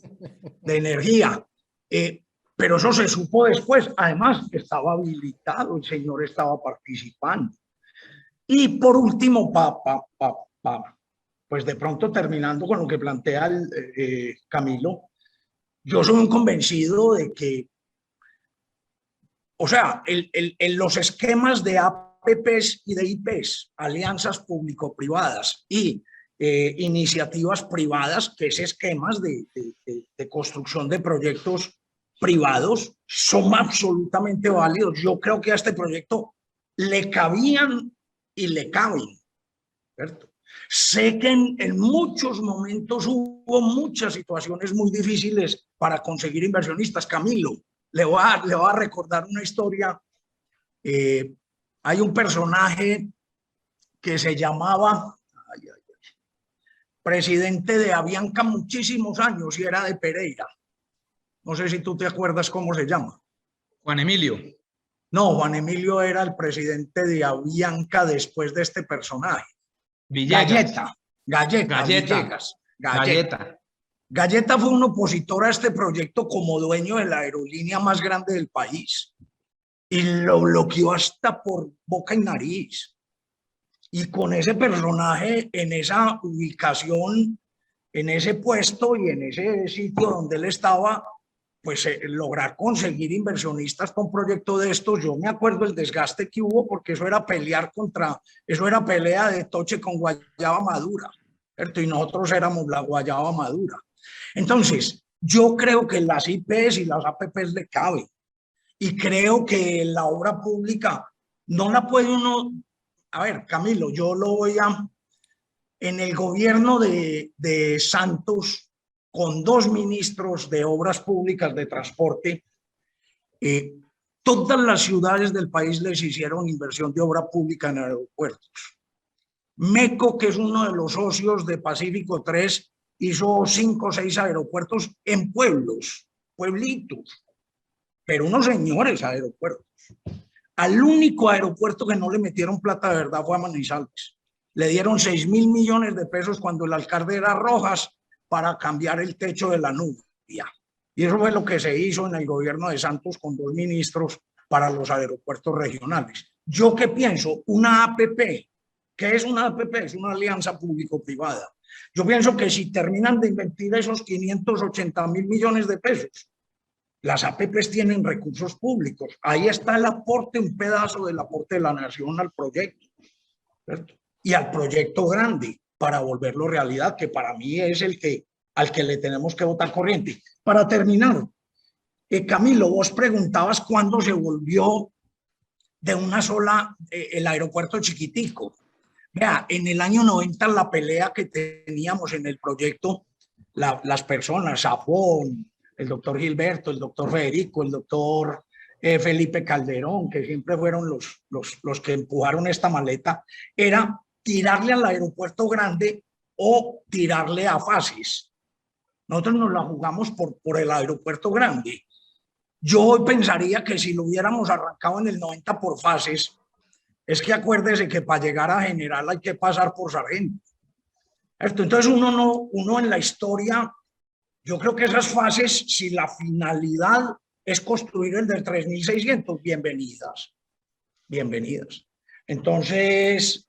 Energía. Pero eso se supo después. Además, estaba habilitado, el señor estaba participando. Y por último, pues de pronto terminando con lo que plantea Camilo, yo soy un convencido de que, o sea, los esquemas de APPs y de IPs, alianzas público-privadas y iniciativas privadas, que es esquemas de construcción de proyectos privados, son absolutamente válidos. Yo creo que a este proyecto le cabían y le caben, ¿cierto? Sé que en muchos momentos hubo muchas situaciones muy difíciles para conseguir inversionistas. Camilo, le voy a recordar una historia. Hay un personaje que se llamaba presidente de Avianca muchísimos años y era de Pereira. No sé si tú te acuerdas cómo se llama. Juan Emilio. No, Juan Emilio era el presidente de Avianca después de este personaje. Villegas. Galleta fue un opositor a este proyecto como dueño de la aerolínea más grande del país y lo bloqueó hasta por boca y nariz. Y con ese personaje en esa ubicación, en ese puesto y en ese sitio donde él estaba, pues lograr conseguir inversionistas con un proyecto de estos, yo me acuerdo el desgaste que hubo porque eso era pelea de toche con guayaba madura, ¿cierto? Y nosotros éramos la guayaba madura. Entonces, yo creo que las IPs y las APPs le caben y creo que la obra pública no la puede uno... A ver, Camilo, yo lo voy a... En el gobierno de Santos, con 2 ministros de obras públicas de transporte, todas las ciudades del país les hicieron inversión de obra pública en aeropuertos. MECO, que es uno de los socios de Pacífico 3, hizo 5 o 6 aeropuertos en pueblitos, pero unos señores aeropuertos. Al único aeropuerto que no le metieron plata de verdad fue a Manizales. Le dieron 6.000 millones de pesos cuando el alcalde era Rojas para cambiar el techo de la Nubia. Y eso fue lo que se hizo en el gobierno de Santos con 2 ministros para los aeropuertos regionales. ¿Yo qué pienso? Una APP. ¿Qué es una APP? Es una alianza público-privada. Yo pienso que si terminan de invertir esos 580.000 millones de pesos, las APPs tienen recursos públicos. Ahí está el aporte, un pedazo del aporte de la nación al proyecto, ¿cierto? Y al proyecto grande para volverlo realidad, que para mí es al que le tenemos que votar corriente. Para terminar, Camilo, vos preguntabas cuándo se volvió de una sola el aeropuerto chiquitico. Vea, en el año 90 la pelea que teníamos en el proyecto, las personas, Zafón, el doctor Gilberto, el doctor Federico, el doctor Felipe Calderón, que siempre fueron los que empujaron esta maleta, era tirarle al aeropuerto grande o tirarle a fases. Nosotros nos la jugamos por el aeropuerto grande. Yo hoy pensaría que si lo hubiéramos arrancado en el 90 por fases, es que acuérdese que para llegar a general hay que pasar por sargento. Entonces uno en la historia, yo creo que esas fases, si la finalidad es construir el del 3600, bienvenidas, bienvenidas. Entonces,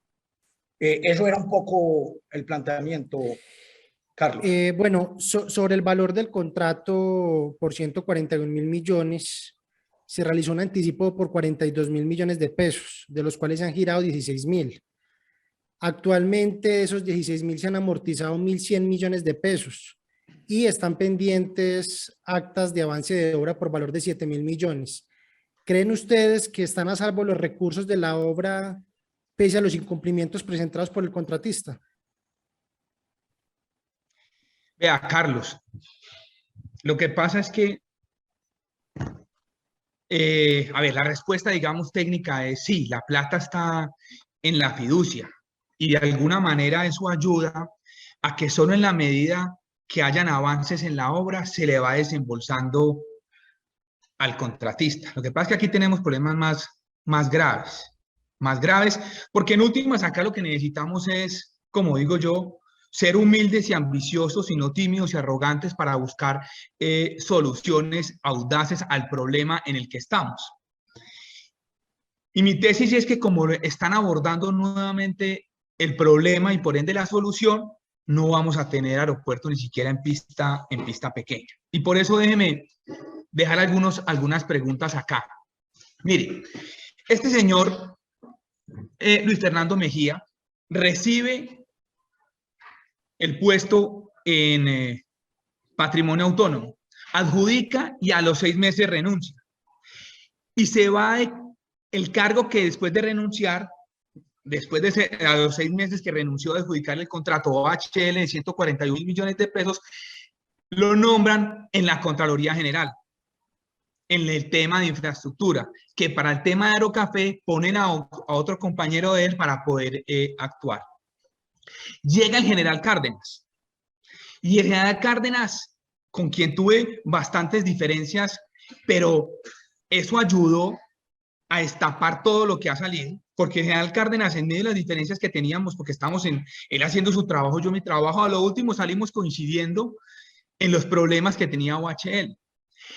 eso era un poco el planteamiento, Carlos. Bueno, sobre el valor del contrato por 141.000 millones, se realizó un anticipo por 42.000 millones de pesos, de los cuales se han girado 16.000. Actualmente esos 16.000 se han amortizado 1.100 millones de pesos y están pendientes actas de avance de obra por valor de 7.000 millones. ¿Creen ustedes que están a salvo los recursos de la obra pese a los incumplimientos presentados por el contratista? Vea, Carlos, lo que pasa es que, a ver, la respuesta, digamos, técnica es sí, la plata está en la fiducia y de alguna manera eso ayuda a que solo en la medida que hayan avances en la obra se le va desembolsando al contratista. Lo que pasa es que aquí tenemos problemas más graves, porque en últimas acá lo que necesitamos es, como digo yo, ser humildes y ambiciosos y no tímidos y arrogantes para buscar soluciones audaces al problema en el que estamos. Y mi tesis es que como están abordando nuevamente el problema y por ende la solución, no vamos a tener aeropuerto ni siquiera en pista pequeña. Y por eso déjeme dejar algunas preguntas acá. Mire, este señor, Luis Fernando Mejía, recibe el puesto en patrimonio autónomo, adjudica y a los 6 meses renuncia. Y se va el cargo que después de renunciar, a los 6 meses que renunció a adjudicar el contrato OHL de 141 millones de pesos, lo nombran en la Contraloría General, en el tema de infraestructura, que para el tema de Aerocafé ponen a otro compañero de él para poder actuar. Llega el general Cárdenas, y el general Cárdenas, con quien tuve bastantes diferencias, pero eso ayudó a destapar todo lo que ha salido, porque el general Cárdenas, en medio de las diferencias que teníamos, porque estamos él haciendo su trabajo, yo mi trabajo, a lo último salimos coincidiendo en los problemas que tenía OHL.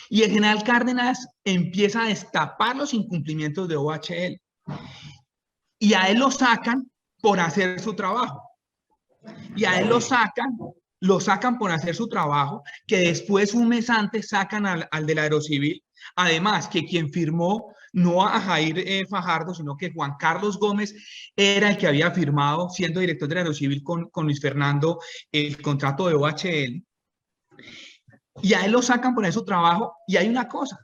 Y el general Cárdenas empieza a destapar los incumplimientos de OHL. Y a él lo sacan por hacer su trabajo. Y a él lo sacan por hacer su trabajo, que después, un mes antes, sacan al del Aerocivil. Además, que quien firmó no a Jair Fajardo, sino que Juan Carlos Gómez era el que había firmado, siendo director del Aerocivil con Luis Fernando, el contrato de OHL. Y a él lo sacan por su trabajo. Y hay una cosa,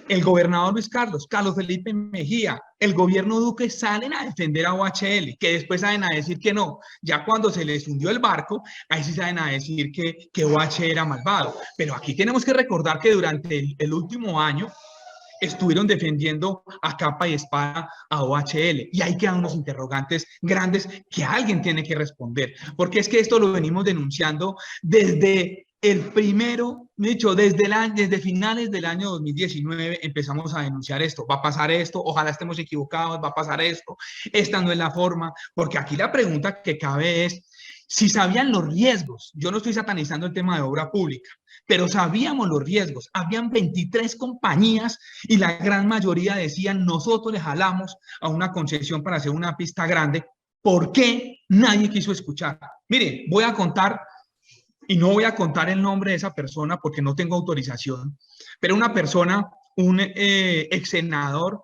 el gobernador Carlos Felipe Mejía, el gobierno Duque salen a defender a OHL, que después salen a decir que no. Ya cuando se les hundió el barco, ahí sí salen a decir que OHL era malvado. Pero aquí tenemos que recordar que durante el último año estuvieron defendiendo a capa y espada a OHL. Y ahí quedan unos interrogantes grandes que alguien tiene que responder. Porque es que esto lo venimos denunciando desde desde finales del año 2019 empezamos a denunciar esto. Va a pasar esto, ojalá estemos equivocados, va a pasar esto, esta no es la forma, porque aquí la pregunta que cabe es si sabían los riesgos. Yo no estoy satanizando el tema de obra pública, pero sabíamos los riesgos. Habían 23 compañías y la gran mayoría decían, nosotros le jalamos a una concesión para hacer una pista grande. ¿Por qué nadie quiso escuchar? Mire, voy a contar, y no voy a contar el nombre de esa persona porque no tengo autorización, pero una persona, un ex senador,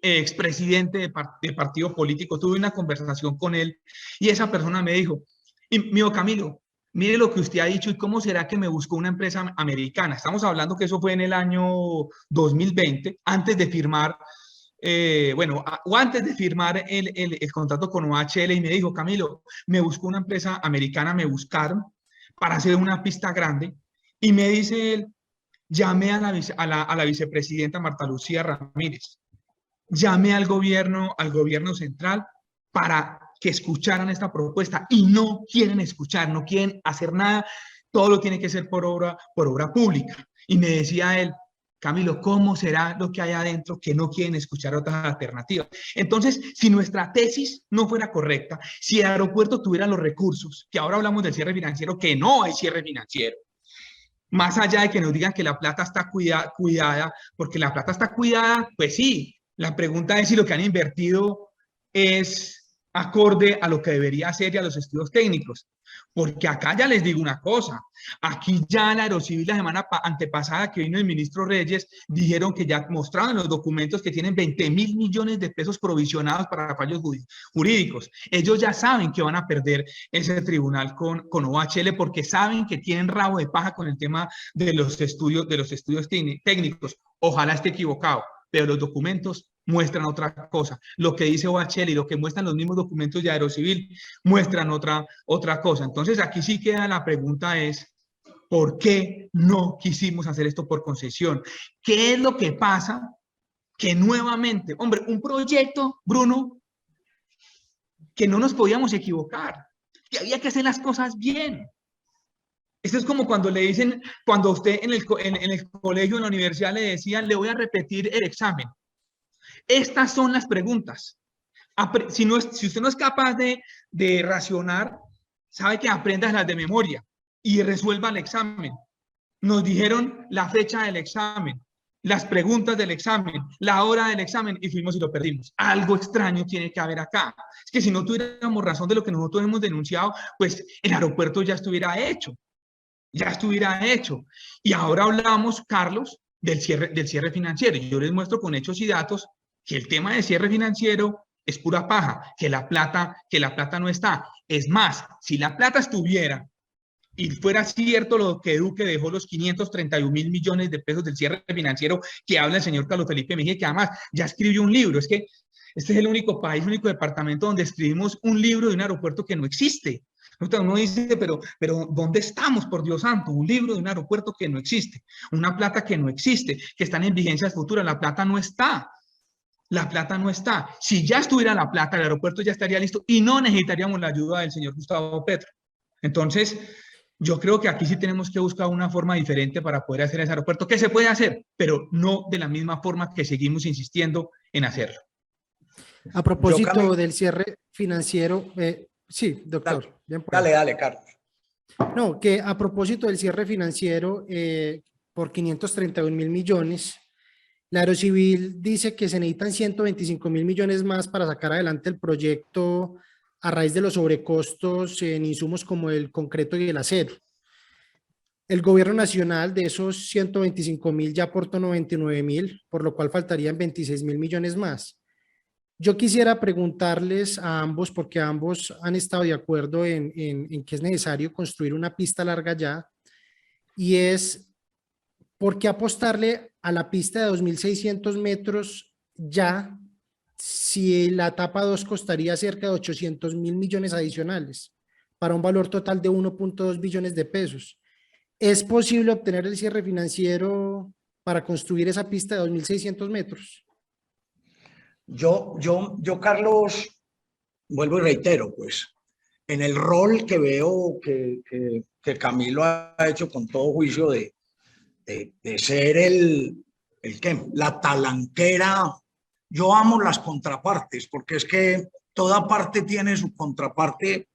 expresidente de partido político, tuve una conversación con él y esa persona me dijo, mío Camilo, mire lo que usted ha dicho y cómo será que me buscó una empresa americana. Estamos hablando que eso fue en el año 2020, antes de firmar, antes de firmar el contrato con OHL, y me dijo, Camilo, me buscó una empresa americana, me buscaron para hacer una pista grande, y me dice él, llamé a la vicepresidenta Marta Lucía Ramírez, llamé al gobierno central para que escucharan esta propuesta, y no quieren escuchar, no quieren hacer nada, todo lo tiene que ser por obra pública. Y me decía él, Camilo, ¿cómo será lo que hay adentro que no quieren escuchar otras alternativas? Entonces, si nuestra tesis no fuera correcta, si el aeropuerto tuviera los recursos, que ahora hablamos del cierre financiero, que no hay cierre financiero, más allá de que nos digan que la plata está cuidada, porque la plata está cuidada, pues sí, la pregunta es si lo que han invertido es acorde a lo que debería ser y a los estudios técnicos. Porque acá ya les digo una cosa, aquí ya en Aerocivil la semana antepasada que vino el ministro Reyes, dijeron que ya mostraban los documentos que tienen 20.000 millones de pesos provisionados para fallos jurídicos. Ellos ya saben que van a perder ese tribunal con OHL porque saben que tienen rabo de paja con el tema de los estudios técnicos. Ojalá esté equivocado, pero los documentos muestran otra cosa. Lo que dice OHL y lo que muestran los mismos documentos de Aerocivil muestran otra cosa. Entonces, aquí sí queda la pregunta es, ¿por qué no quisimos hacer esto por concesión? ¿Qué es lo que pasa? Que nuevamente, hombre, un proyecto, Bruno, que no nos podíamos equivocar, que había que hacer las cosas bien. Esto es como cuando le dicen, cuando usted en el colegio, en la universidad le decían, le voy a repetir el examen. Estas son las preguntas. Si usted no es capaz de racionar, sabe que aprendas las de memoria y resuelva el examen. Nos dijeron la fecha del examen, las preguntas del examen, la hora del examen y fuimos y lo perdimos. Algo extraño tiene que haber acá. Es que si no tuviéramos razón de lo que nosotros hemos denunciado, pues el aeropuerto ya estuviera hecho. Ya estuviera hecho. Y ahora hablamos, Carlos, del cierre financiero. Y yo les muestro con hechos y datos que el tema de cierre financiero es pura paja, que la plata no está. Es más, si la plata estuviera y fuera cierto lo que Duque dejó los 531.000 millones de pesos del cierre financiero que habla el señor Carlos Felipe Mejía, que además ya escribió un libro. Es que este es el único país, el único departamento donde escribimos un libro de un aeropuerto que no existe. Uno dice, pero ¿dónde estamos, por Dios santo? Un libro de un aeropuerto que no existe, una plata que no existe, que están en vigencias futuras. La plata no está. La plata no está. Si ya estuviera la plata, el aeropuerto ya estaría listo y no necesitaríamos la ayuda del señor Gustavo Petro. Entonces, yo creo que aquí sí tenemos que buscar una forma diferente para poder hacer ese aeropuerto, que se puede hacer, pero no de la misma forma que seguimos insistiendo en hacerlo. A propósito del cierre financiero, sí, doctor. Dale, Carlos. No, que a propósito del cierre financiero por 531.000 millones, la Aerocivil dice que se necesitan 125.000 millones más para sacar adelante el proyecto a raíz de los sobrecostos en insumos como el concreto y el acero. El gobierno nacional de esos 125.000 ya aportó 99.000, por lo cual faltarían 26.000 millones más. Yo quisiera preguntarles a ambos, porque ambos han estado de acuerdo en que es necesario construir una pista larga ya, y es, ¿por qué apostarle a la pista de 2.600 metros ya si la etapa 2 costaría cerca de 800.000 millones adicionales para un valor total de 1.2 billones de pesos? ¿Es posible obtener el cierre financiero para construir esa pista de 2.600 metros? Yo, Carlos, vuelvo y reitero, pues, en el rol que veo que Camilo ha hecho con todo juicio de ser la talanquera. Yo amo las contrapartes, porque es que toda parte tiene su contraparte,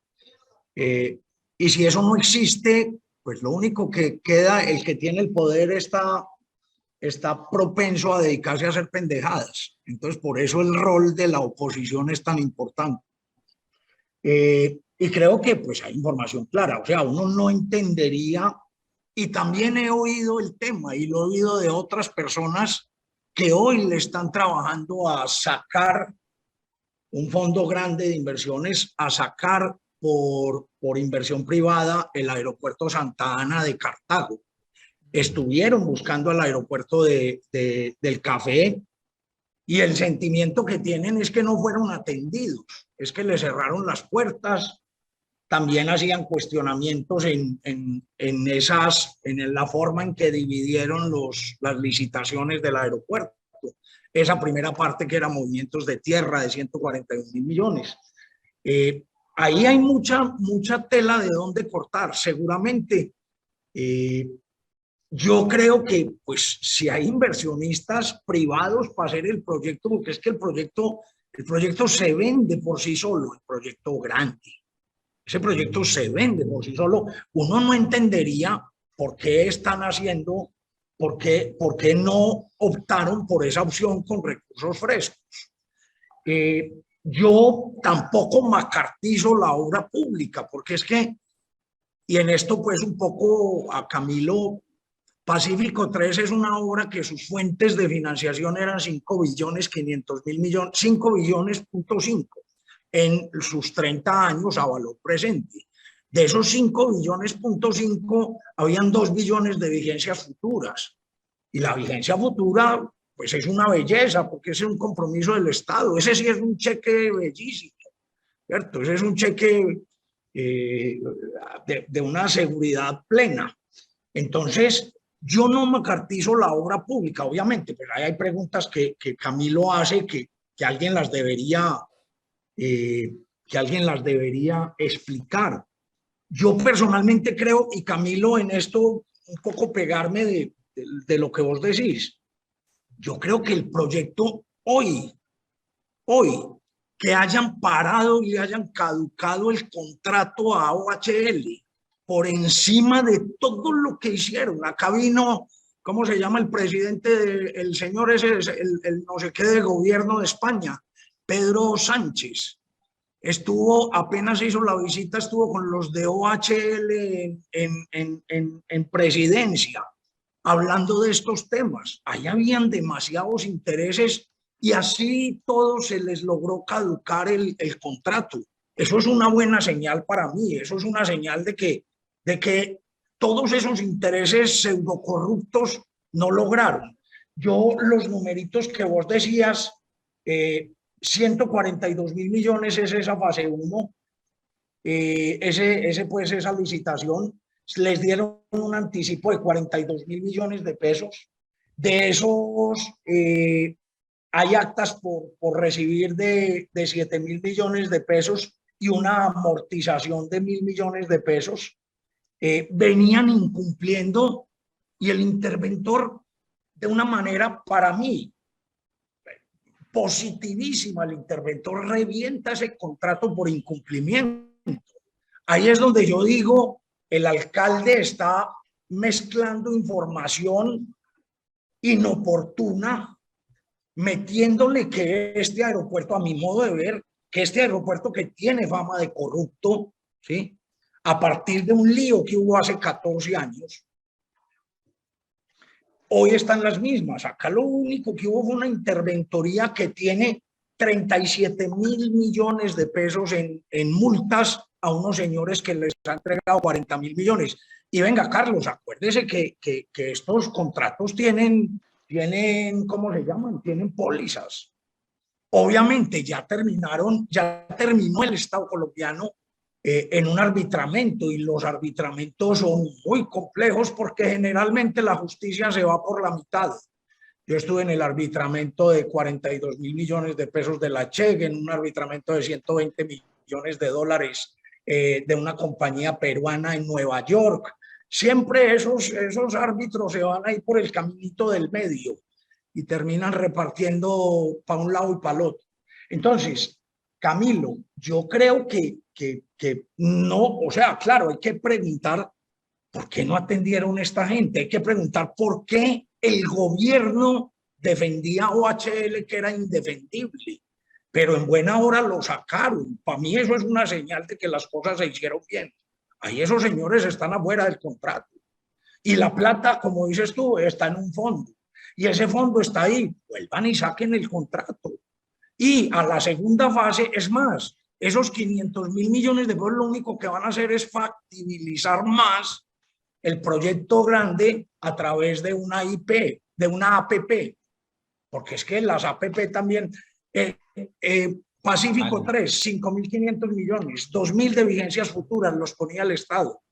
y si eso no existe, pues lo único que queda, el que tiene el poder está propenso a dedicarse a hacer pendejadas. Entonces, por eso el rol de la oposición es tan importante. Y creo que pues hay información clara, o sea, uno no entendería, y también he oído el tema y lo he oído de otras personas que hoy le están trabajando a sacar un fondo grande de inversiones, a sacar por inversión privada el aeropuerto Santa Ana de Cartago. Estuvieron buscando al aeropuerto del Café y el sentimiento que tienen es que no fueron atendidos, es que le cerraron las puertas. También hacían cuestionamientos en la forma en que dividieron las licitaciones del aeropuerto. Esa primera parte que era movimientos de tierra de 141.000 millones. Ahí hay mucha tela de dónde cortar. Seguramente yo creo que pues si hay inversionistas privados para hacer el proyecto, porque es que el proyecto se vende por sí solo, el proyecto grande. Ese proyecto se vende por sí solo. Uno no entendería por qué están haciendo, por qué no optaron por esa opción con recursos frescos. Yo tampoco macartizo la obra pública, porque es que, y en esto pues un poco a Camilo, Pacífico 3 es una obra que sus fuentes de financiación eran 5.500.000.000.000, 5.500.000.000 en sus 30 años a valor presente. De esos 5.500.000.000, habían 2 billones de vigencias futuras. Y la vigencia futura, pues es una belleza, porque ese es un compromiso del Estado. Ese sí es un cheque bellísimo, ¿cierto? Ese es un cheque de una seguridad plena. Entonces, yo no macartizo la obra pública, obviamente, pero hay preguntas que Camilo hace que alguien las debería explicar. Yo personalmente creo, y Camilo, en esto un poco pegarme de lo que vos decís, yo creo que el proyecto hoy, que hayan parado y le hayan caducado el contrato a OHL por encima de todo lo que hicieron. Acá vino, ¿cómo se llama el presidente, el señor ese, el no sé qué del gobierno de España? Pedro Sánchez. Estuvo, apenas hizo la visita, estuvo con los de OHL en presidencia, hablando de estos temas. Ahí habían demasiados intereses y así todos se les logró caducar el contrato. Eso es una buena señal para mí, eso es una señal de que todos esos intereses pseudocorruptos no lograron. Yo, los numeritos que vos decías, 142.000 millones es esa fase 1, pues esa licitación, les dieron un anticipo de 42.000 millones de pesos. De esos, hay actas por recibir de 7.000 millones de pesos y una amortización de 1.000 millones de pesos. Venían incumpliendo y el interventor, de una manera para mí positivísima, el interventor revienta ese contrato por incumplimiento. Ahí es donde yo digo, el alcalde está mezclando información inoportuna, metiéndole que este aeropuerto, a mi modo de ver, que este aeropuerto que tiene fama de corrupto, ¿sí?, a partir de un lío que hubo hace 14 años, hoy están las mismas. Acá lo único que hubo fue una interventoría que tiene 37.000 millones de pesos en multas a unos señores que les han entregado 40.000 millones. Y venga, Carlos, acuérdese que estos contratos tienen, ¿cómo se llaman? Tienen pólizas. Obviamente ya terminó el Estado colombiano en un arbitramiento, y los arbitramientos son muy complejos porque generalmente la justicia se va por la mitad. Yo estuve en el arbitramiento de 42.000 millones de pesos de la CHEG, en un arbitramiento de 120 millones de dólares de una compañía peruana en Nueva York. Siempre esos árbitros se van a ir por el caminito del medio y terminan repartiendo para un lado y para el otro. Entonces, Camilo, yo creo que no, o sea, claro, hay que preguntar por qué no atendieron a esta gente, hay que preguntar por qué el gobierno defendía a OHL, que era indefendible, pero en buena hora lo sacaron. Para mí eso es una señal de que las cosas se hicieron bien. Ahí esos señores están afuera del contrato. Y la plata, como dices tú, está en un fondo. Y ese fondo está ahí. Vuelvan y saquen el contrato. Y a la segunda fase, es más, esos 500.000 millones de pesos lo único que van a hacer es factibilizar más el proyecto grande a través de una IP, de una APP, porque es que las APP también, Pacífico 3, 5.500 millones, 2.000 de vigencias futuras los ponía el Estado,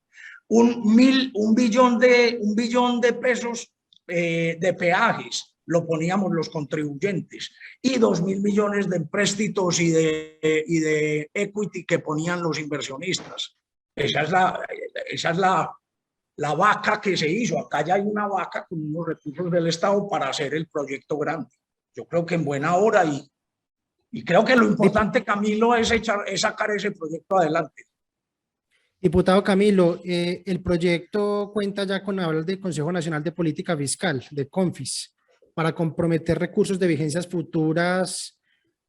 un billón de pesos de peajes lo poníamos los contribuyentes, y 2.000 millones de empréstitos y de equity que ponían los inversionistas. Esa es la la vaca que se hizo. Acá ya hay una vaca con unos recursos del Estado para hacer el proyecto grande. Yo creo que en buena hora y creo que lo importante, Camilo, es sacar ese proyecto adelante. Diputado Camilo, el proyecto cuenta ya con aval del Consejo Nacional de Política Fiscal, de CONFIS, para comprometer recursos de vigencias futuras,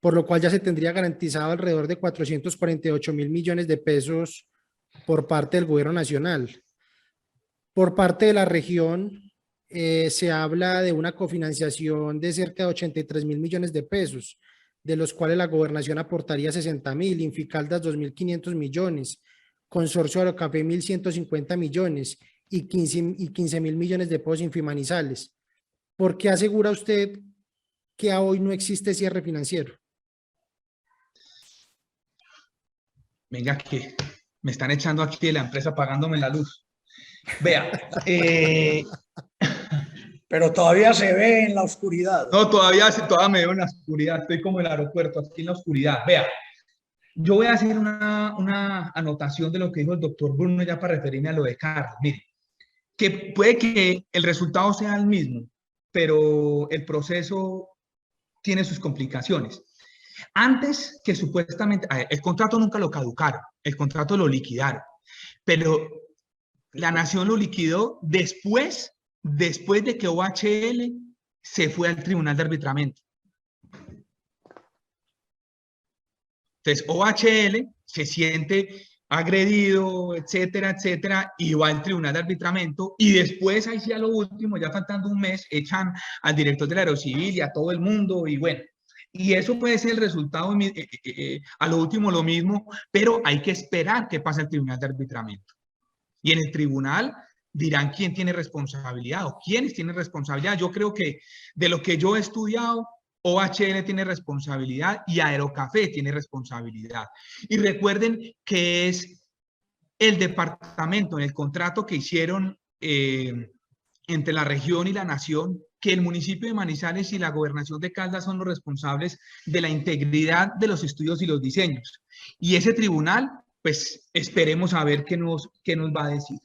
por lo cual ya se tendría garantizado alrededor de 448.000 millones de pesos por parte del Gobierno Nacional. Por parte de la región, se habla de una cofinanciación de cerca de 83.000 millones de pesos, de los cuales la Gobernación aportaría 60.000, Inficaldas 2.500 millones, Consorcio Aerocafé 1.150 millones y 15.000 millones de pesos Infimanizales. ¿Por qué asegura usted que a hoy no existe cierre financiero? Venga, que me están echando aquí de la empresa pagándome la luz. Vea, pero todavía se ve en la oscuridad. No, todavía me veo en la oscuridad, estoy como en el aeropuerto, aquí en la oscuridad. Vea, yo voy a hacer una anotación de lo que dijo el doctor Bruno ya para referirme a lo de Carlos. Mire, que puede que el resultado sea el mismo, pero el proceso tiene sus complicaciones. Antes que supuestamente, el contrato nunca lo caducaron, el contrato lo liquidaron, pero la Nación lo liquidó después de que OHL se fue al Tribunal de Arbitramiento. Entonces, OHL se siente agredido, etcétera, etcétera, y va al Tribunal de Arbitramiento, y después, ahí sí a lo último, ya faltando un mes, echan al director del Aerocivil y a todo el mundo, y bueno, y eso puede ser el resultado, a lo último lo mismo, pero hay que esperar que pase el Tribunal de Arbitramiento. Y en el tribunal dirán quién tiene responsabilidad o quiénes tienen responsabilidad. Yo creo que de lo que yo he estudiado, OHL tiene responsabilidad y Aerocafé tiene responsabilidad. Y recuerden que es el departamento, en el contrato que hicieron entre la región y la nación, que el municipio de Manizales y la gobernación de Caldas son los responsables de la integridad de los estudios y los diseños. Y ese tribunal, pues esperemos a ver qué nos va a decir.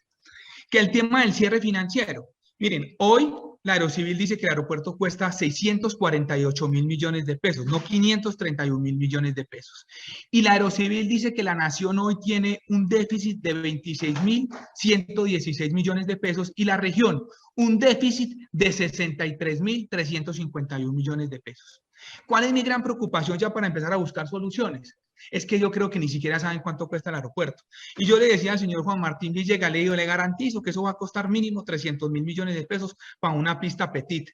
Que el tema del cierre financiero. Miren, hoy la Aerocivil dice que el aeropuerto cuesta 648.000 millones de pesos, no 531.000 millones de pesos. Y la Aerocivil dice que la nación hoy tiene un déficit de 26.116 millones de pesos y la región un déficit de 63.351 millones de pesos. ¿Cuál es mi gran preocupación ya para empezar a buscar soluciones? Es que yo creo que ni siquiera saben cuánto cuesta el aeropuerto. Y yo le decía al señor Juan Martín Villegas, le garantizo que eso va a costar mínimo 300.000 millones de pesos para una pista petit.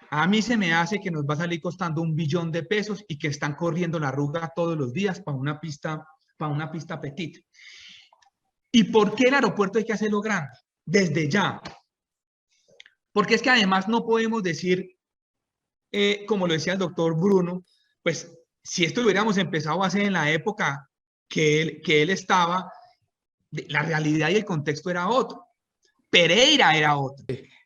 A mí se me hace que nos va a salir costando 1 billón de pesos y que están corriendo la arruga todos los días para una pista petit. ¿Y por qué el aeropuerto hay que hacerlo grande? Desde ya. Porque es que además no podemos decir, como lo decía el doctor Bruno, pues si esto lo hubiéramos empezado a hacer en la época que él estaba, la realidad y el contexto era otro. Pereira era otro.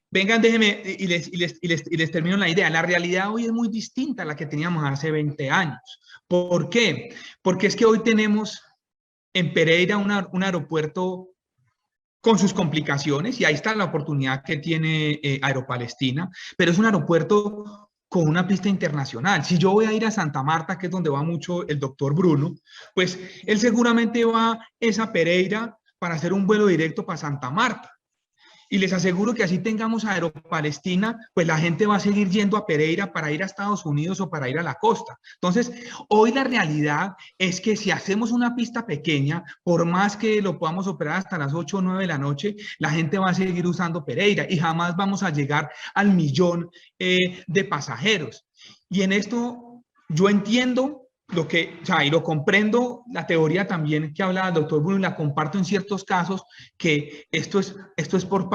Vengan, déjenme y les termino la idea. La realidad hoy es muy distinta a la que teníamos hace 20 años. ¿Por qué? Porque es que hoy tenemos en Pereira un aeropuerto con sus complicaciones, y ahí está la oportunidad que tiene Aeropalestina, pero es un aeropuerto con una pista internacional. Si yo voy a ir a Santa Marta, que es donde va mucho el doctor Bruno, pues él seguramente va a Pereira para hacer un vuelo directo para Santa Marta. Y les aseguro que así tengamos Aeropalestina, pues la gente va a seguir yendo a Pereira para ir a Estados Unidos o para ir a la costa. Entonces, hoy la realidad es que si hacemos una pista pequeña, por más que lo podamos operar hasta las 8 o 9 de la noche, la gente va a seguir usando Pereira y jamás vamos a llegar al 1 millón de pasajeros. Y en esto yo entiendo y lo comprendo, la teoría también que habla el doctor Bruno, y la comparto en ciertos casos, que esto es por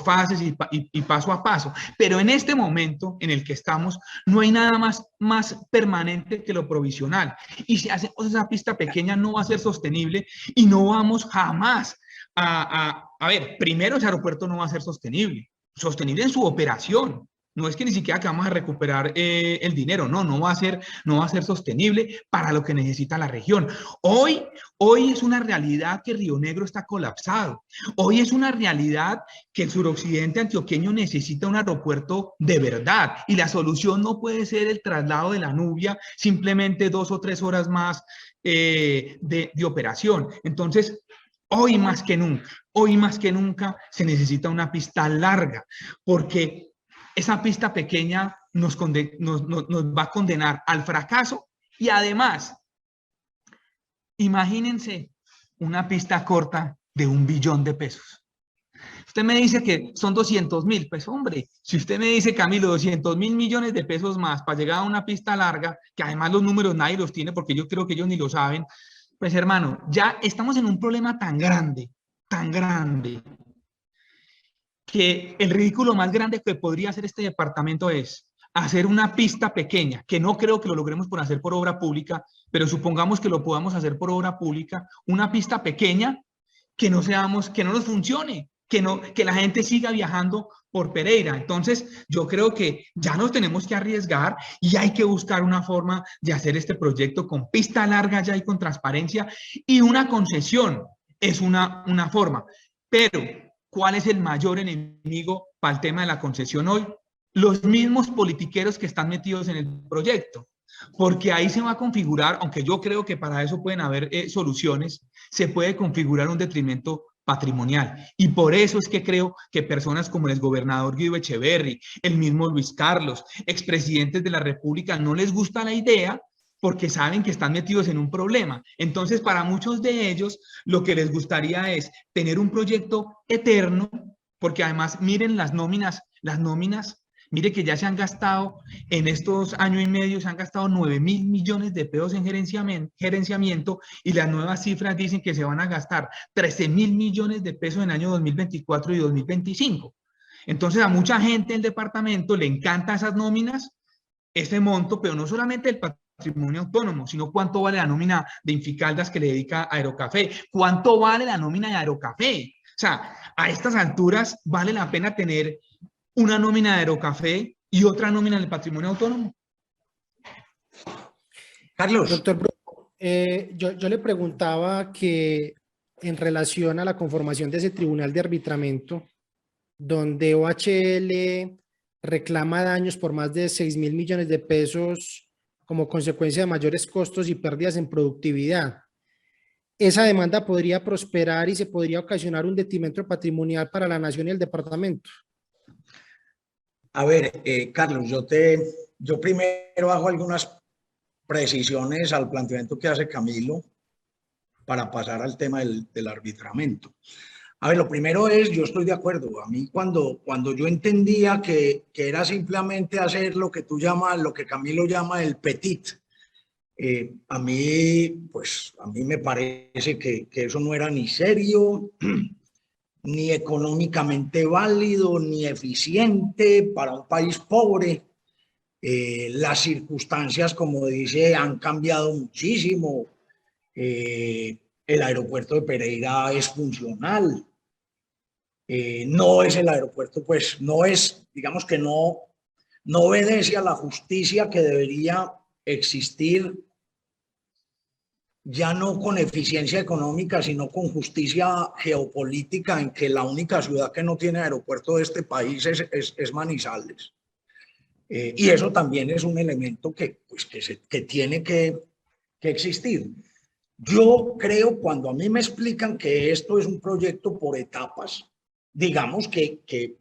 fases y paso a paso. Pero en este momento en el que estamos, no hay nada más permanente que lo provisional. Y si hacemos esa pista pequeña, no va a ser sostenible y no vamos jamás a ver, primero ese aeropuerto no va a ser sostenible en su operación. No es que ni siquiera que vamos a recuperar el dinero, no va a ser sostenible para lo que necesita la región. Hoy es una realidad que Río Negro está colapsado. Hoy es una realidad que el suroccidente antioqueño necesita un aeropuerto de verdad, y la solución no puede ser el traslado de la Nubia, simplemente 2 o 3 horas más de operación. Entonces, hoy más que nunca se necesita una pista larga, porque esa pista pequeña nos va a condenar al fracaso. Y además, imagínense una pista corta de 1 billón de pesos. Usted me dice que son 200.000, pues hombre, si usted me dice, Camilo, 200.000 millones de pesos más para llegar a una pista larga, que además los números nadie los tiene porque yo creo que ellos ni lo saben, pues hermano, ya estamos en un problema tan grande, que el ridículo más grande que podría hacer este departamento es hacer una pista pequeña, que no creo que lo logremos por hacer por obra pública, pero supongamos que lo podamos hacer por obra pública, una pista pequeña que no nos funcione, que la gente siga viajando por Pereira. Entonces, yo creo que ya nos tenemos que arriesgar y hay que buscar una forma de hacer este proyecto con pista larga ya y con transparencia, y una concesión es una forma. Pero, ¿cuál es el mayor enemigo para el tema de la concesión hoy? Los mismos politiqueros que están metidos en el proyecto. Porque ahí se va a configurar, aunque yo creo que para eso pueden haber soluciones, se puede configurar un detrimento patrimonial. Y por eso es que creo que personas como el exgobernador Guido Echeverry, el mismo Luis Carlos, expresidentes de la República, no les gusta la idea porque saben que están metidos en un problema. Entonces, para muchos de ellos, lo que les gustaría es tener un proyecto eterno, porque además miren las nóminas, mire que ya se han gastado, en estos años y medio, se han gastado 9.000 millones de pesos en gerenciamiento, y las nuevas cifras dicen que se van a gastar 13.000 millones de pesos en el año 2024 y 2025. Entonces, a mucha gente del departamento le encantan esas nóminas, ese monto, pero no solamente el patrimonio autónomo, sino cuánto vale la nómina de Inficaldas que le dedica a Aerocafé, cuánto vale la nómina de Aerocafé. O sea, a estas alturas vale la pena tener una nómina de Aerocafé y otra nómina del patrimonio autónomo. Carlos. Doctor Bruno, yo le preguntaba que en relación a la conformación de ese tribunal de arbitramiento, donde OHL reclama daños por más de 6.000 millones de pesos como consecuencia de mayores costos y pérdidas en productividad, esa demanda podría prosperar y se podría ocasionar un detrimento patrimonial para la nación y el departamento. A ver, Carlos, yo primero hago algunas precisiones al planteamiento que hace Camilo para pasar al tema del arbitramiento. A ver, lo primero es, yo estoy de acuerdo. A mí cuando yo entendía que era simplemente hacer lo que tú llamas, lo que Camilo llama el petit, a mí me parece que eso no era ni serio, ni económicamente válido, ni eficiente para un país pobre. Las circunstancias, como dice, han cambiado muchísimo. El aeropuerto de Pereira es funcional. No es el aeropuerto, pues no es, digamos que no obedece a la justicia que debería existir, ya no con eficiencia económica, sino con justicia geopolítica, en que la única ciudad que no tiene aeropuerto de este país es Manizales. Y eso también es un elemento que tiene que existir. Yo creo, cuando a mí me explican que esto es un proyecto por etapas, digamos que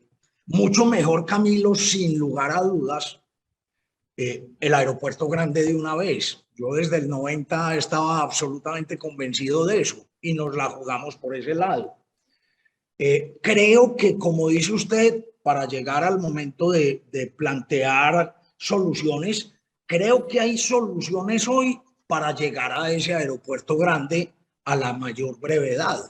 mucho mejor, Camilo, sin lugar a dudas, el aeropuerto grande de una vez. Yo desde el 90 estaba absolutamente convencido de eso y nos la jugamos por ese lado. Creo que, como dice usted, para llegar al momento de plantear soluciones, creo que hay soluciones hoy para llegar a ese aeropuerto grande a la mayor brevedad,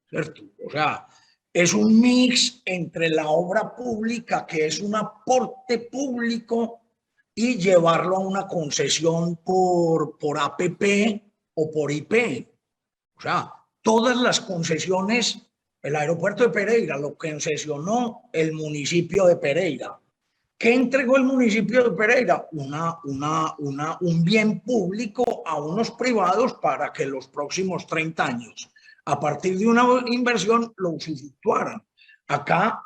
¿cierto? O sea, es un mix entre la obra pública, que es un aporte público, y llevarlo a una concesión por APP o por IP. O sea, todas las concesiones, el aeropuerto de Pereira lo concesionó el municipio de Pereira. ¿Qué entregó el municipio de Pereira? Un bien público a unos privados para que los próximos 30 años, a partir de una inversión, lo usufructuaran. Acá,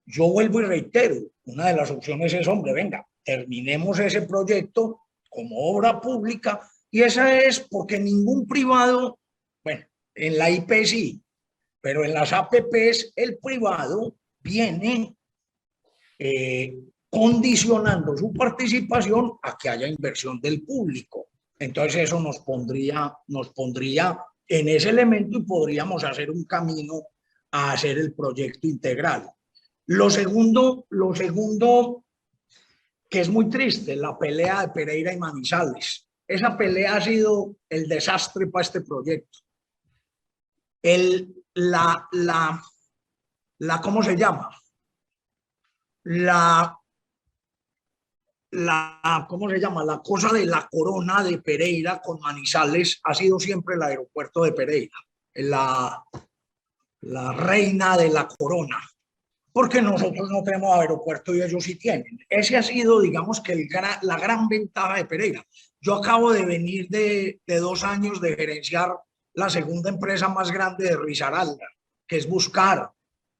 yo vuelvo y reitero, una de las opciones es, hombre, venga, terminemos ese proyecto como obra pública, y esa es porque ningún privado, bueno, en la IP sí, pero en las APPs el privado viene condicionando su participación a que haya inversión del público. Entonces eso nos pondría en ese elemento y podríamos hacer un camino a hacer el proyecto integral. Lo segundo que es muy triste, la pelea de Pereira y Manizales. Esa pelea ha sido el desastre para este proyecto. ¿Cómo se llama? ¿Cómo se llama? La cosa de la corona de Pereira con Manizales ha sido siempre el aeropuerto de Pereira, la reina de la corona, porque nosotros no tenemos aeropuerto y ellos sí tienen. Ese ha sido, digamos, que la gran ventaja de Pereira. Yo acabo de venir de 2 años de gerenciar la segunda empresa más grande de Risaralda, que es Buscar.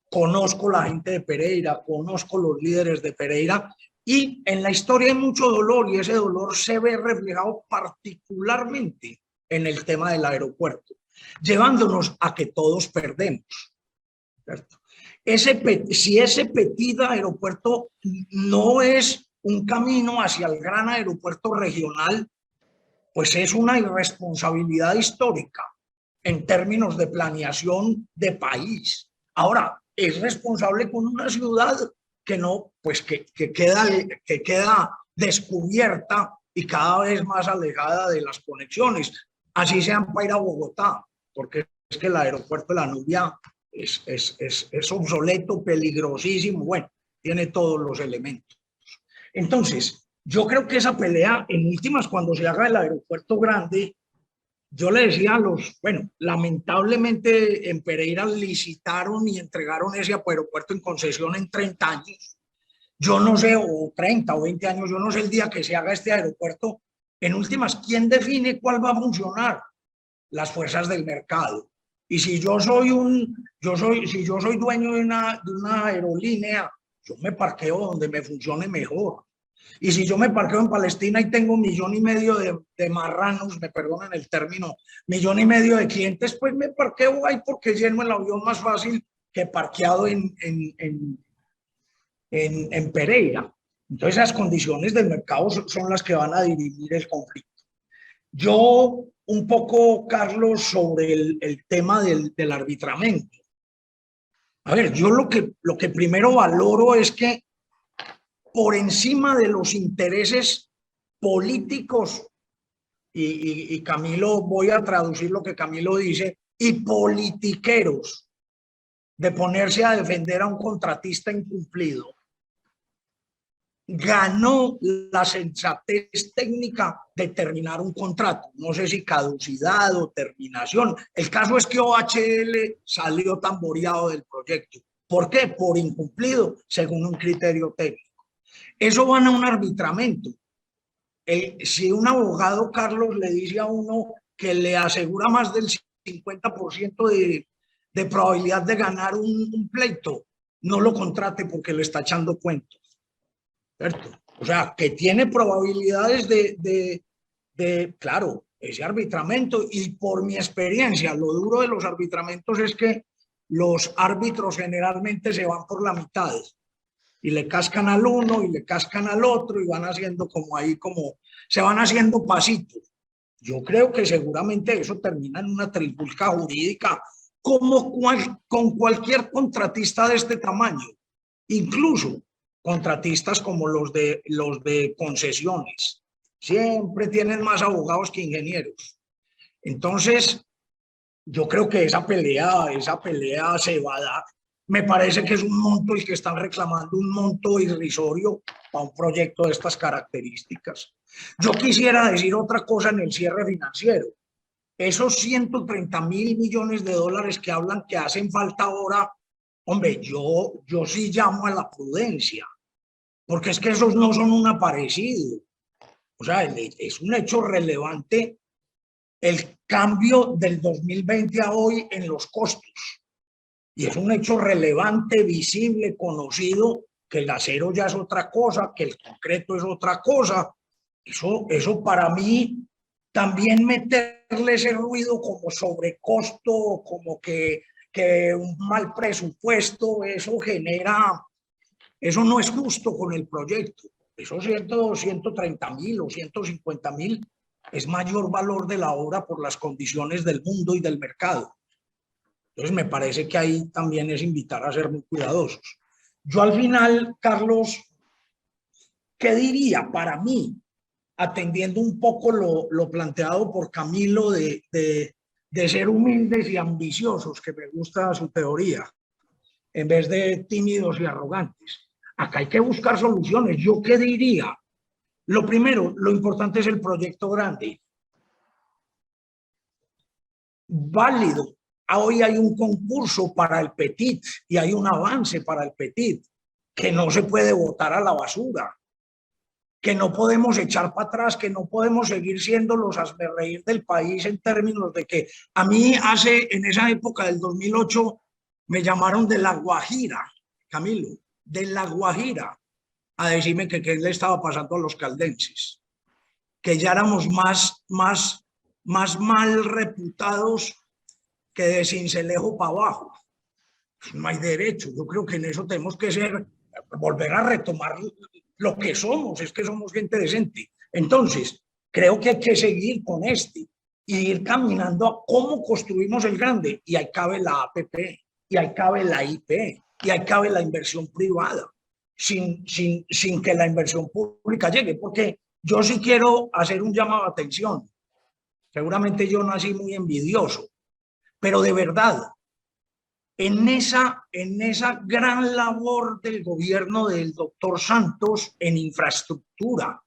Conozco la gente de Pereira, conozco los líderes de Pereira, y en la historia hay mucho dolor, y ese dolor se ve reflejado particularmente en el tema del aeropuerto, llevándonos a que todos perdemos, ¿cierto? Si ese petit aeropuerto no es un camino hacia el gran aeropuerto regional, pues es una irresponsabilidad histórica en términos de planeación de país. Ahora, es responsable con una ciudad que no, pues que queda descubierta y cada vez más alejada de las conexiones, así sean para ir a Bogotá, porque es que el aeropuerto de la Nubia es obsoleto, peligrosísimo, bueno, tiene todos los elementos. Entonces, yo creo que esa pelea, en últimas, cuando se haga el aeropuerto grande, yo le decía a bueno, lamentablemente en Pereira licitaron y entregaron ese aeropuerto en concesión en 30 años. Yo no sé, o 30 o 20 años, yo no sé el día que se haga este aeropuerto. En últimas, ¿quién define cuál va a funcionar? Las fuerzas del mercado. Y si yo soy dueño de una aerolínea, yo me parqueo donde me funcione mejor. Y si yo me parqueo en Palestina y tengo 1,5 millones de marranos, me perdonen el término, 1,5 millones de clientes, pues me parqueo ahí porque lleno el avión más fácil que parqueado en Pereira. Entonces, las condiciones del mercado son las que van a dirimir el conflicto. Yo, un poco, Carlos, sobre el tema del arbitramiento. A ver, yo lo que primero valoro es que por encima de los intereses políticos, y Camilo, voy a traducir lo que Camilo dice, y politiqueros, de ponerse a defender a un contratista incumplido, ganó la sensatez técnica de terminar un contrato. No sé si caducidad o terminación. El caso es que OHL salió tamboreado del proyecto. ¿Por qué? Por incumplido, según un criterio técnico. Eso van a un arbitramiento. Si un abogado, Carlos, le dice a uno que le asegura más del 50% de probabilidad de ganar un pleito, no lo contrate porque le está echando cuentos, ¿cierto? O sea, que tiene probabilidades claro, ese arbitramiento. Y por mi experiencia, lo duro de los arbitramentos es que los árbitros generalmente se van por la mitad y le cascan al uno y le cascan al otro y van haciendo como se van haciendo pasitos. Yo creo que seguramente eso termina en una trifulca jurídica con cualquier contratista de este tamaño, incluso contratistas como los de concesiones. Siempre tienen más abogados que ingenieros. Entonces, yo creo que esa pelea se va a dar. Me parece que es un monto el que están reclamando, un monto irrisorio para un proyecto de estas características. Yo quisiera decir otra cosa en el cierre financiero. Esos 130.000 millones de dólares que hablan que hacen falta ahora, hombre, yo sí llamo a la prudencia. porque es que esos no son un aparecido. O sea, es un hecho relevante el cambio del 2020 a hoy en los costos. Y es un hecho relevante, visible, conocido, que el acero ya es otra cosa, que el concreto es otra cosa. Eso para mí, también meterle ese ruido como sobrecosto, como que un mal presupuesto, eso no es justo con el proyecto. Esos 130.000 o 150.000 es mayor valor de la obra por las condiciones del mundo y del mercado. Entonces me parece que ahí también es invitar a ser muy cuidadosos. Yo al final, Carlos, ¿qué diría para mí? Atendiendo un poco lo planteado por Camilo de ser humildes y ambiciosos, que me gusta su teoría, en vez de tímidos y arrogantes. Acá hay que buscar soluciones. ¿Yo qué diría? Lo primero, lo importante es el proyecto grande. Válido. Hoy hay un concurso para el Petit y hay un avance para el Petit que no se puede botar a la basura, que no podemos echar para atrás, que no podemos seguir siendo los hazmerreír del país en términos de que a mí en esa época del 2008 me llamaron de La Guajira, Camilo, de La Guajira, a decirme que qué le estaba pasando a los caldenses, que ya éramos más mal reputados que de Sincelejo para abajo. No hay derecho. Yo creo que en eso tenemos que volver a retomar lo que somos, es que somos gente decente. Entonces, creo que hay que seguir con y ir caminando a cómo construimos el grande. Y ahí cabe la APP, y ahí cabe la IP, y ahí cabe la inversión privada, sin que la inversión pública llegue, porque yo sí quiero hacer un llamado de atención. Seguramente yo nací muy envidioso, pero de verdad, en esa gran labor del gobierno del doctor Santos en infraestructura,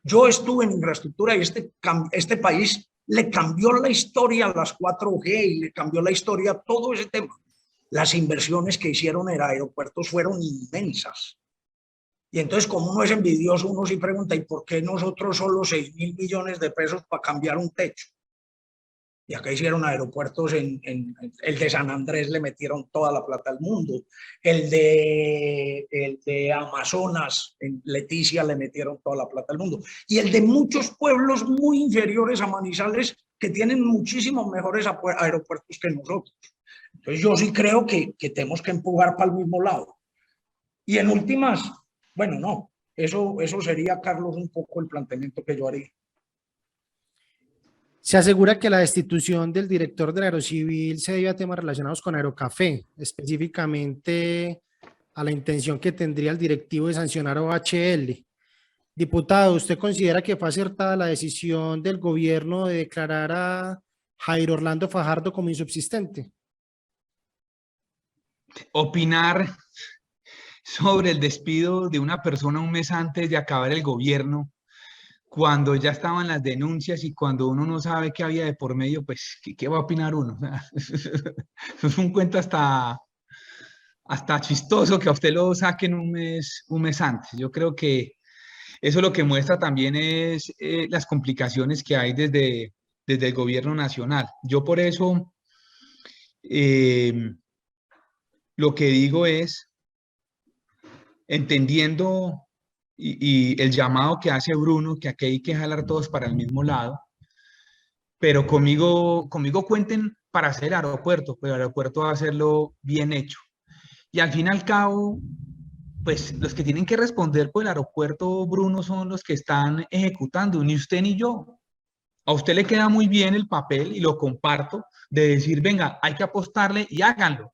yo estuve en infraestructura y este país le cambió la historia a las 4G y le cambió la historia a todo ese tema. Las inversiones que hicieron en aeropuertos fueron inmensas. Y entonces, como uno es envidioso, uno sí pregunta, ¿y por qué nosotros solo 6.000 millones de pesos para cambiar un techo? Y acá hicieron aeropuertos, el de San Andrés le metieron toda la plata al mundo, el de Amazonas, en Leticia le metieron toda la plata al mundo, y el de muchos pueblos muy inferiores a Manizales que tienen muchísimos mejores aeropuertos que nosotros. Entonces yo sí creo que tenemos que empujar para el mismo lado. Y en últimas, bueno, no, eso sería, Carlos, un poco el planteamiento que yo haría. Se asegura que la destitución del director del Aerocivil se debe a temas relacionados con Aerocafé, específicamente a la intención que tendría el directivo de sancionar a OHL. Diputado, ¿usted considera que fue acertada la decisión del gobierno de declarar a Jairo Orlando Fajardo como insubsistente? Opinar sobre el despido de una persona un mes antes de acabar el gobierno, cuando ya estaban las denuncias y cuando uno no sabe qué había de por medio, pues, ¿qué va a opinar uno? Es un cuento hasta chistoso que a usted lo saquen un mes antes. Yo creo que eso lo que muestra también es las complicaciones que hay desde el gobierno nacional. Yo por eso lo que digo es, entendiendo y el llamado que hace Bruno, que aquí hay que jalar todos para el mismo lado, pero conmigo cuenten para hacer el aeropuerto, pero el aeropuerto va a hacerlo bien hecho. Y al fin y al cabo, pues los que tienen que responder por el aeropuerto, Bruno, son los que están ejecutando, ni usted ni yo. A usted le queda muy bien el papel, y lo comparto, de decir, venga, hay que apostarle y háganlo.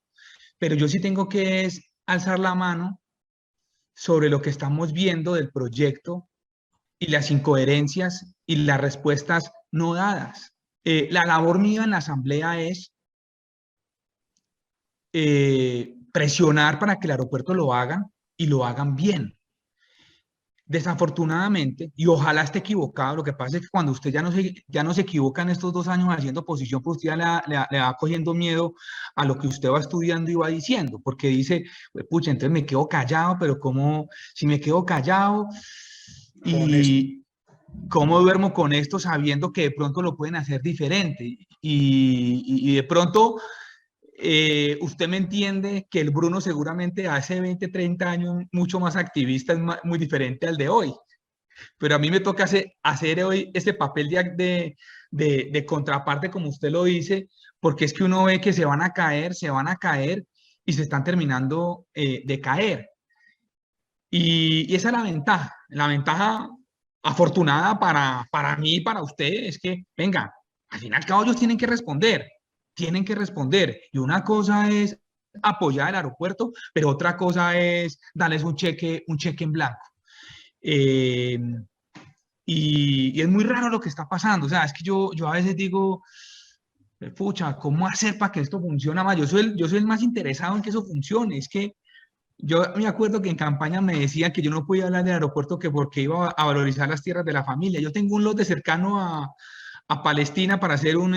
Pero yo sí tengo que alzar la mano sobre lo que estamos viendo del proyecto y las incoherencias y las respuestas no dadas. La labor mía en la asamblea es presionar para que el aeropuerto lo hagan y lo hagan bien. desafortunadamente, y ojalá esté equivocado, lo que pasa es que cuando usted ya no se equivoca en estos 2 años haciendo oposición, pues usted ya le va cogiendo miedo a lo que usted va estudiando y va diciendo, porque dice, pucha, entonces me quedo callado, pero ¿cómo, si me quedo callado y cómo duermo con esto sabiendo que de pronto lo pueden hacer diferente? Y de pronto usted me entiende que el Bruno seguramente hace 20, 30 años mucho más activista, es muy diferente al de hoy. Pero a mí me toca hacer hoy ese papel de contraparte, como usted lo dice, porque es que uno ve que se van a caer y se están terminando de caer. Y esa es la ventaja afortunada para mí y para usted, es que, venga, al fin y al cabo ellos tienen que responder. Y una cosa es apoyar el aeropuerto, pero otra cosa es darles un cheque en blanco. Y es muy raro lo que está pasando. O sea, es que yo a veces digo, pucha, ¿cómo hacer para que esto funcione más? Yo soy el más interesado en que eso funcione. Es que yo me acuerdo que en campaña me decían que yo no podía hablar del aeropuerto que porque iba a valorizar las tierras de la familia. Yo tengo un lote cercano a Palestina para hacer un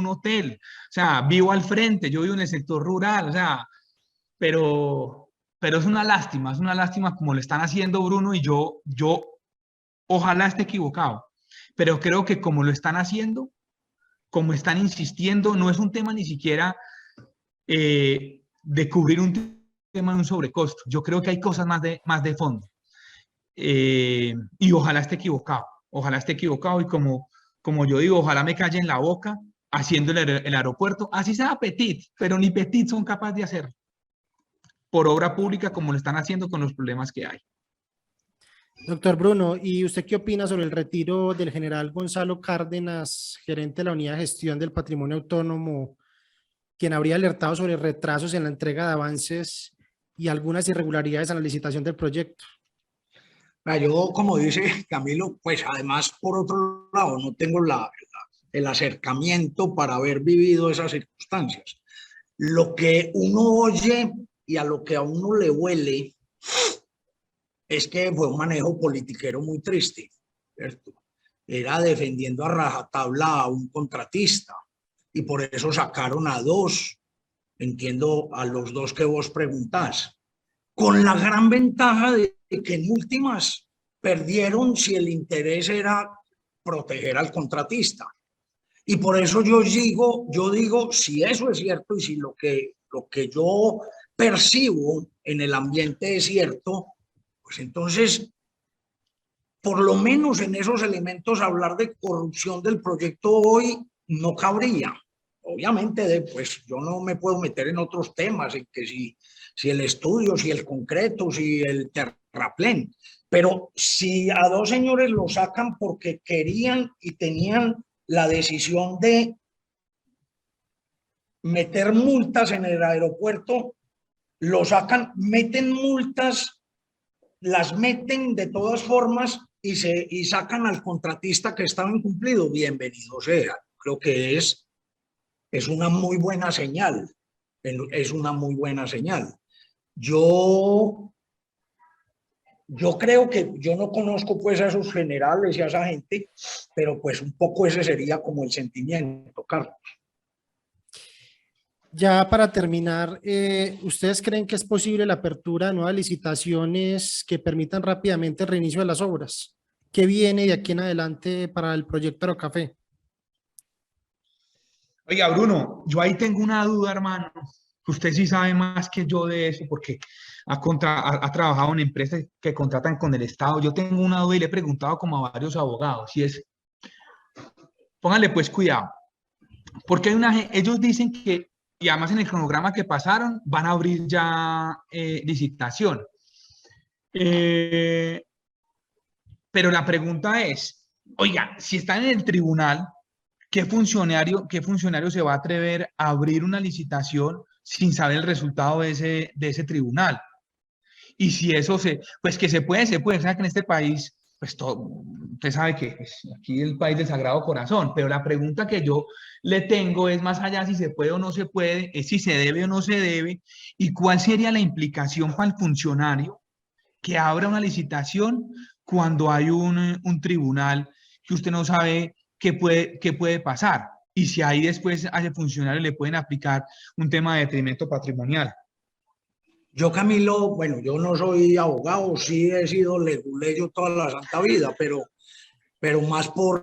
hotel. O sea, vivo al frente, yo vivo en el sector rural, o sea, pero es una lástima como lo están haciendo Bruno y yo ojalá esté equivocado, pero creo que como lo están haciendo, como están insistiendo, no es un tema ni siquiera de cubrir un tema de un sobrecosto. Yo creo que hay cosas más de fondo. Y ojalá esté equivocado y como yo digo, ojalá me calle en la boca haciendo el aeropuerto, así sea Petit, pero ni Petit son capaces de hacerlo por obra pública como lo están haciendo con los problemas que hay. Doctor Bruno, ¿y usted qué opina sobre el retiro del general Gonzalo Cárdenas, gerente de la Unidad de Gestión del Patrimonio Autónomo, quien habría alertado sobre retrasos en la entrega de avances y algunas irregularidades en la licitación del proyecto? Yo, como dice Camilo, pues además, por otro lado, no tengo el acercamiento para haber vivido esas circunstancias. Lo que uno oye y a lo que a uno le huele es que fue un manejo politiquero muy triste, ¿cierto? Era defendiendo a rajatabla a un contratista y por eso sacaron a dos, entiendo, a los dos que vos preguntás, con la gran ventaja de que en últimas perdieron si el interés era proteger al contratista. Y por eso yo digo, si eso es cierto y si lo que yo percibo en el ambiente es cierto, pues entonces, por lo menos en esos elementos, hablar de corrupción del proyecto hoy no cabría. Obviamente, pues yo no me puedo meter en otros temas, en que si el estudio, si el concreto, si el terraplén, pero si a dos señores lo sacan porque querían y tenían la decisión de meter multas en el aeropuerto, lo sacan, meten multas, las meten de todas formas y sacan al contratista que estaba incumplido. Bienvenido sea. Creo que es una muy buena señal. Es una muy buena señal. Yo creo que yo no conozco pues a esos generales y a esa gente, pero pues un poco ese sería como el sentimiento, Carlos. Ya para terminar, ¿ustedes creen que es posible la apertura de nuevas licitaciones que permitan rápidamente el reinicio de las obras? ¿Qué viene de aquí en adelante para el proyecto Aerocafé? Oiga, Bruno, yo ahí tengo una duda, hermano. Usted sí sabe más que yo de eso porque ha trabajado en empresas que contratan con el Estado. Yo tengo una duda y le he preguntado como a varios abogados. Y es, póngale pues cuidado, porque ellos dicen que, y además en el cronograma que pasaron, van a abrir ya licitación. Pero la pregunta es, oiga, si están en el tribunal, ¿qué funcionario se va a atrever a abrir una licitación sin saber el resultado de ese tribunal? Y si eso pues que se puede, o sea que en este país, pues usted sabe que pues, aquí el país del Sagrado Corazón, pero la pregunta que yo le tengo es más allá si se puede o no se puede, es si se debe o no se debe, y cuál sería la implicación para el funcionario que abra una licitación cuando hay un tribunal que usted no sabe qué puede pasar? Y si ahí después a ese funcionario le pueden aplicar un tema de detrimento patrimonial. Yo, Camilo, bueno, yo no soy abogado, sí he sido leguleyo toda la santa vida, pero más por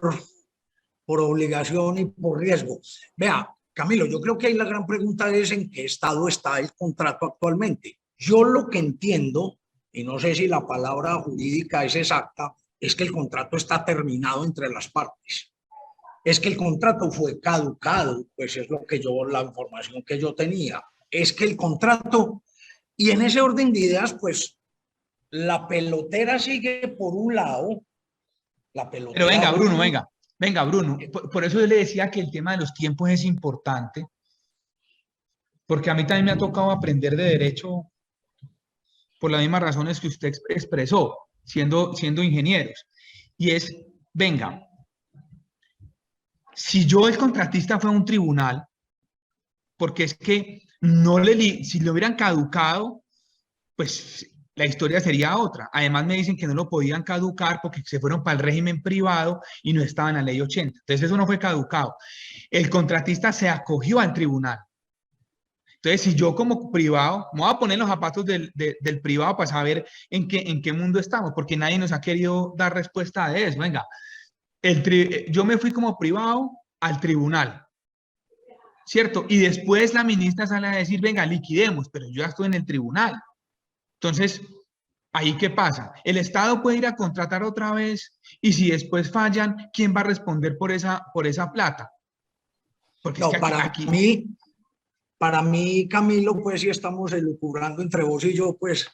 obligación y por riesgo. Vea, Camilo, yo creo que ahí la gran pregunta es en qué estado está el contrato actualmente. Yo lo que entiendo, y no sé si la palabra jurídica es exacta, es que el contrato está terminado entre las partes. Es que el contrato fue caducado, pues es lo que la información que yo tenía. Es que el contrato, y en ese orden de ideas, pues la pelotera sigue por un lado, la pelotera. Pero venga, Bruno, venga, Bruno. Por eso yo le decía que el tema de los tiempos es importante, porque a mí también me ha tocado aprender de derecho por las mismas razones que usted expresó, siendo ingenieros. Y es, venga, si yo el contratista fue a un tribunal, porque es que si lo hubieran caducado, pues la historia sería otra. Además me dicen que no lo podían caducar porque se fueron para el régimen privado y no estaban en la ley 80. Entonces eso no fue caducado. El contratista se acogió al tribunal. Entonces, si yo como privado, me voy a poner los zapatos del privado para saber en qué mundo estamos, porque nadie nos ha querido dar respuesta de eso. Venga, yo me fui como privado al tribunal, ¿cierto? Y después la ministra sale a decir, venga, liquidemos, pero yo ya estoy en el tribunal. Entonces, ¿ahí qué pasa? El Estado puede ir a contratar otra vez y si después fallan, ¿quién va a responder por esa plata? Porque no, es que para mí, Camilo, pues sí estamos elucubrando entre vos y yo, pues,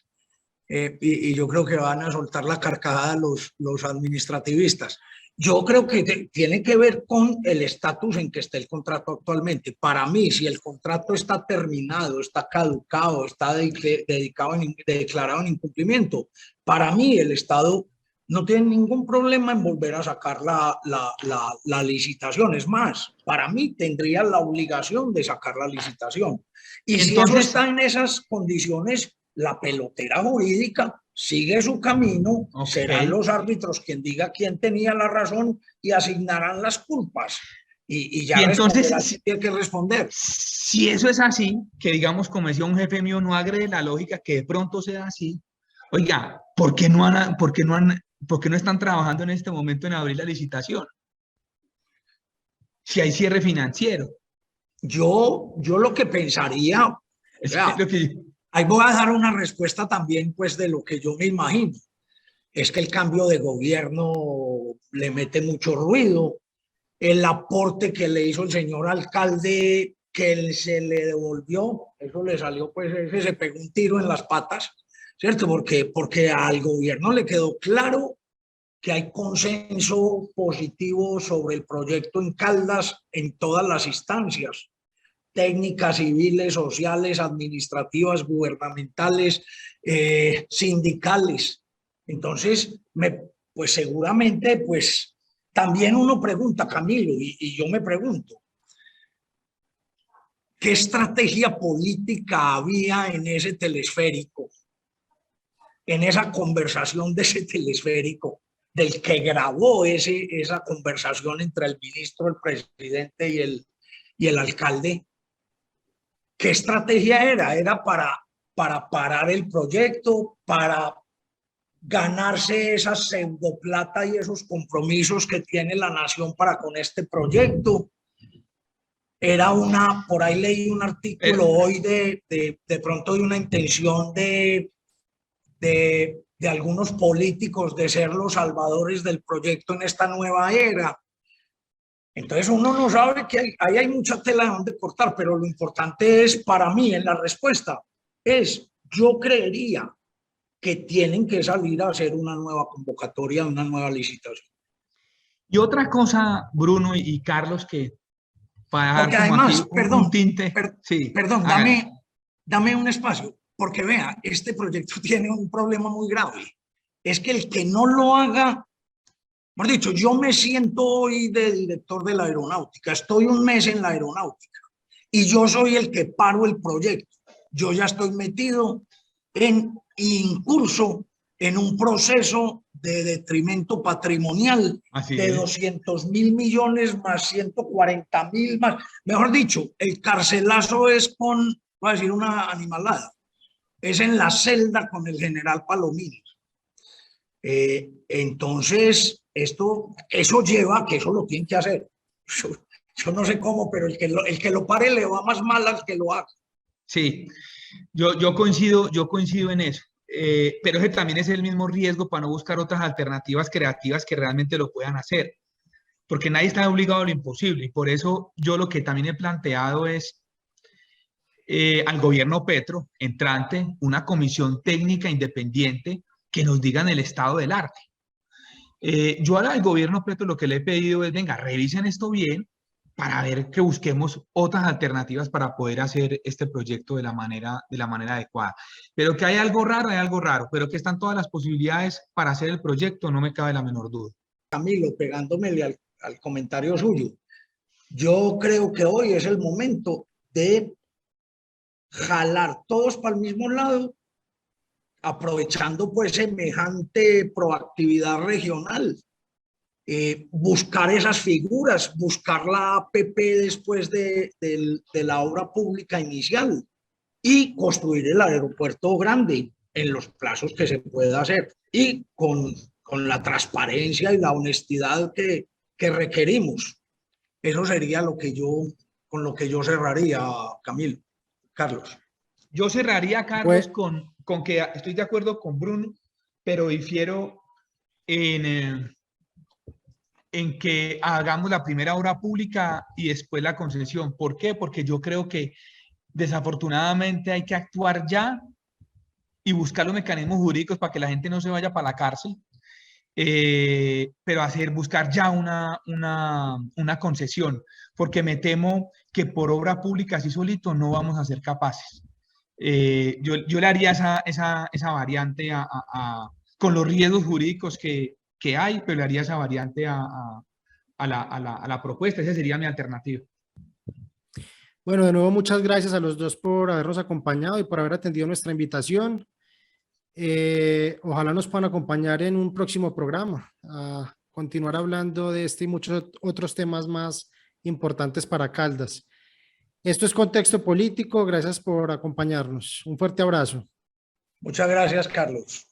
y yo creo que van a soltar la carcajada los administrativistas. Yo creo que tiene que ver con el estatus en que está el contrato actualmente. Para mí, si el contrato está terminado, está caducado, está declarado en incumplimiento, para mí el Estado no tiene ningún problema en volver a sacar la licitación. Es más, para mí tendría la obligación de sacar la licitación. Y entonces, si eso está en esas condiciones, la pelotera jurídica sigue su camino, serán los árbitros quien diga quién tenía la razón y asignarán las culpas. Y ya entonces tiene que responder. Si eso es así, que digamos, como decía un jefe mío, no agrede la lógica, que de pronto sea así, oiga, ¿por qué no están trabajando en este momento en abrir la licitación? Si hay cierre financiero. Yo lo que pensaría, ahí voy a dar una respuesta también, pues, de lo que yo me imagino. Es que el cambio de gobierno le mete mucho ruido. El aporte que le hizo el señor alcalde, que se le devolvió, eso le salió, pues, ese se pegó un tiro en las patas, ¿cierto? Porque al gobierno le quedó claro que hay consenso positivo sobre el proyecto en Caldas en todas las instancias, técnicas, civiles, sociales, administrativas, gubernamentales, sindicales. Entonces, pues seguramente, pues también uno pregunta, Camilo, y yo me pregunto, ¿qué estrategia política había en ese telesférico, en esa conversación de ese telesférico, del que grabó esa conversación entre el ministro, el presidente y el alcalde? ¿Qué estrategia era? ¿Era para parar el proyecto, para ganarse esa pseudoplata y esos compromisos que tiene la nación para con este proyecto? Era por ahí leí un artículo hoy de pronto de una intención de algunos políticos de ser los salvadores del proyecto en esta nueva era. Entonces uno no sabe que ahí hay mucha tela de donde cortar, pero lo importante es, para mí, en la respuesta, yo creería que tienen que salir a hacer una nueva convocatoria, una nueva licitación. Y otra cosa, Bruno y Carlos, que para porque dar como además, aquí un tinte. Perdón, dame un espacio, porque vea, este proyecto tiene un problema muy grave. Es que el que no lo haga, mejor dicho, yo me siento hoy de director de la aeronáutica, estoy un mes en la aeronáutica y yo soy el que paro el proyecto. Yo ya estoy metido incurso en un proceso de detrimento patrimonial Así de es. 200.000 millones más 140.000 más. Mejor dicho, el carcelazo es con, voy a decir una animalada, es en la celda con el general Palomino. Entonces, eso lleva a que eso lo tienen que hacer. Yo no sé cómo, pero el que lo pare le va más mal al que lo haga. Sí, yo coincido en eso. Pero ese también es el mismo riesgo para no buscar otras alternativas creativas que realmente lo puedan hacer, porque nadie está obligado a lo imposible. Y por eso yo lo que también he planteado es al gobierno Petro entrante una comisión técnica independiente que nos digan el estado del arte. Yo al gobierno Petro lo que le he pedido es, venga, revisen esto bien para ver que busquemos otras alternativas para poder hacer este proyecto de la manera adecuada. Pero que hay algo raro, pero que están todas las posibilidades para hacer el proyecto, no me cabe la menor duda. Camilo, pegándome al comentario suyo, yo creo que hoy es el momento de jalar todos para el mismo lado, aprovechando pues semejante proactividad regional. Buscar esas figuras, buscar la APP después de la obra pública inicial y construir el aeropuerto grande en los plazos que se pueda hacer y con la transparencia y la honestidad que requerimos. Eso sería con lo que yo cerraría, Camilo, Carlos. Yo cerraría, Carlos, con que estoy de acuerdo con Bruno, pero difiero en que hagamos la primera obra pública y después la concesión. ¿Por qué? Porque yo creo que desafortunadamente hay que actuar ya y buscar los mecanismos jurídicos para que la gente no se vaya para la cárcel, pero buscar ya una concesión, porque me temo que por obra pública así solito no vamos a ser capaces. Yo le haría esa variante con los riesgos jurídicos que hay, pero le haría esa variante a la propuesta. Esa sería mi alternativa. Bueno, de nuevo, muchas gracias a los dos por habernos acompañado y por haber atendido nuestra invitación. Ojalá nos puedan acompañar en un próximo programa a continuar hablando de este y muchos otros temas más importantes para Caldas. Esto es Contexto Político. Gracias por acompañarnos. Un fuerte abrazo. Muchas gracias, Carlos.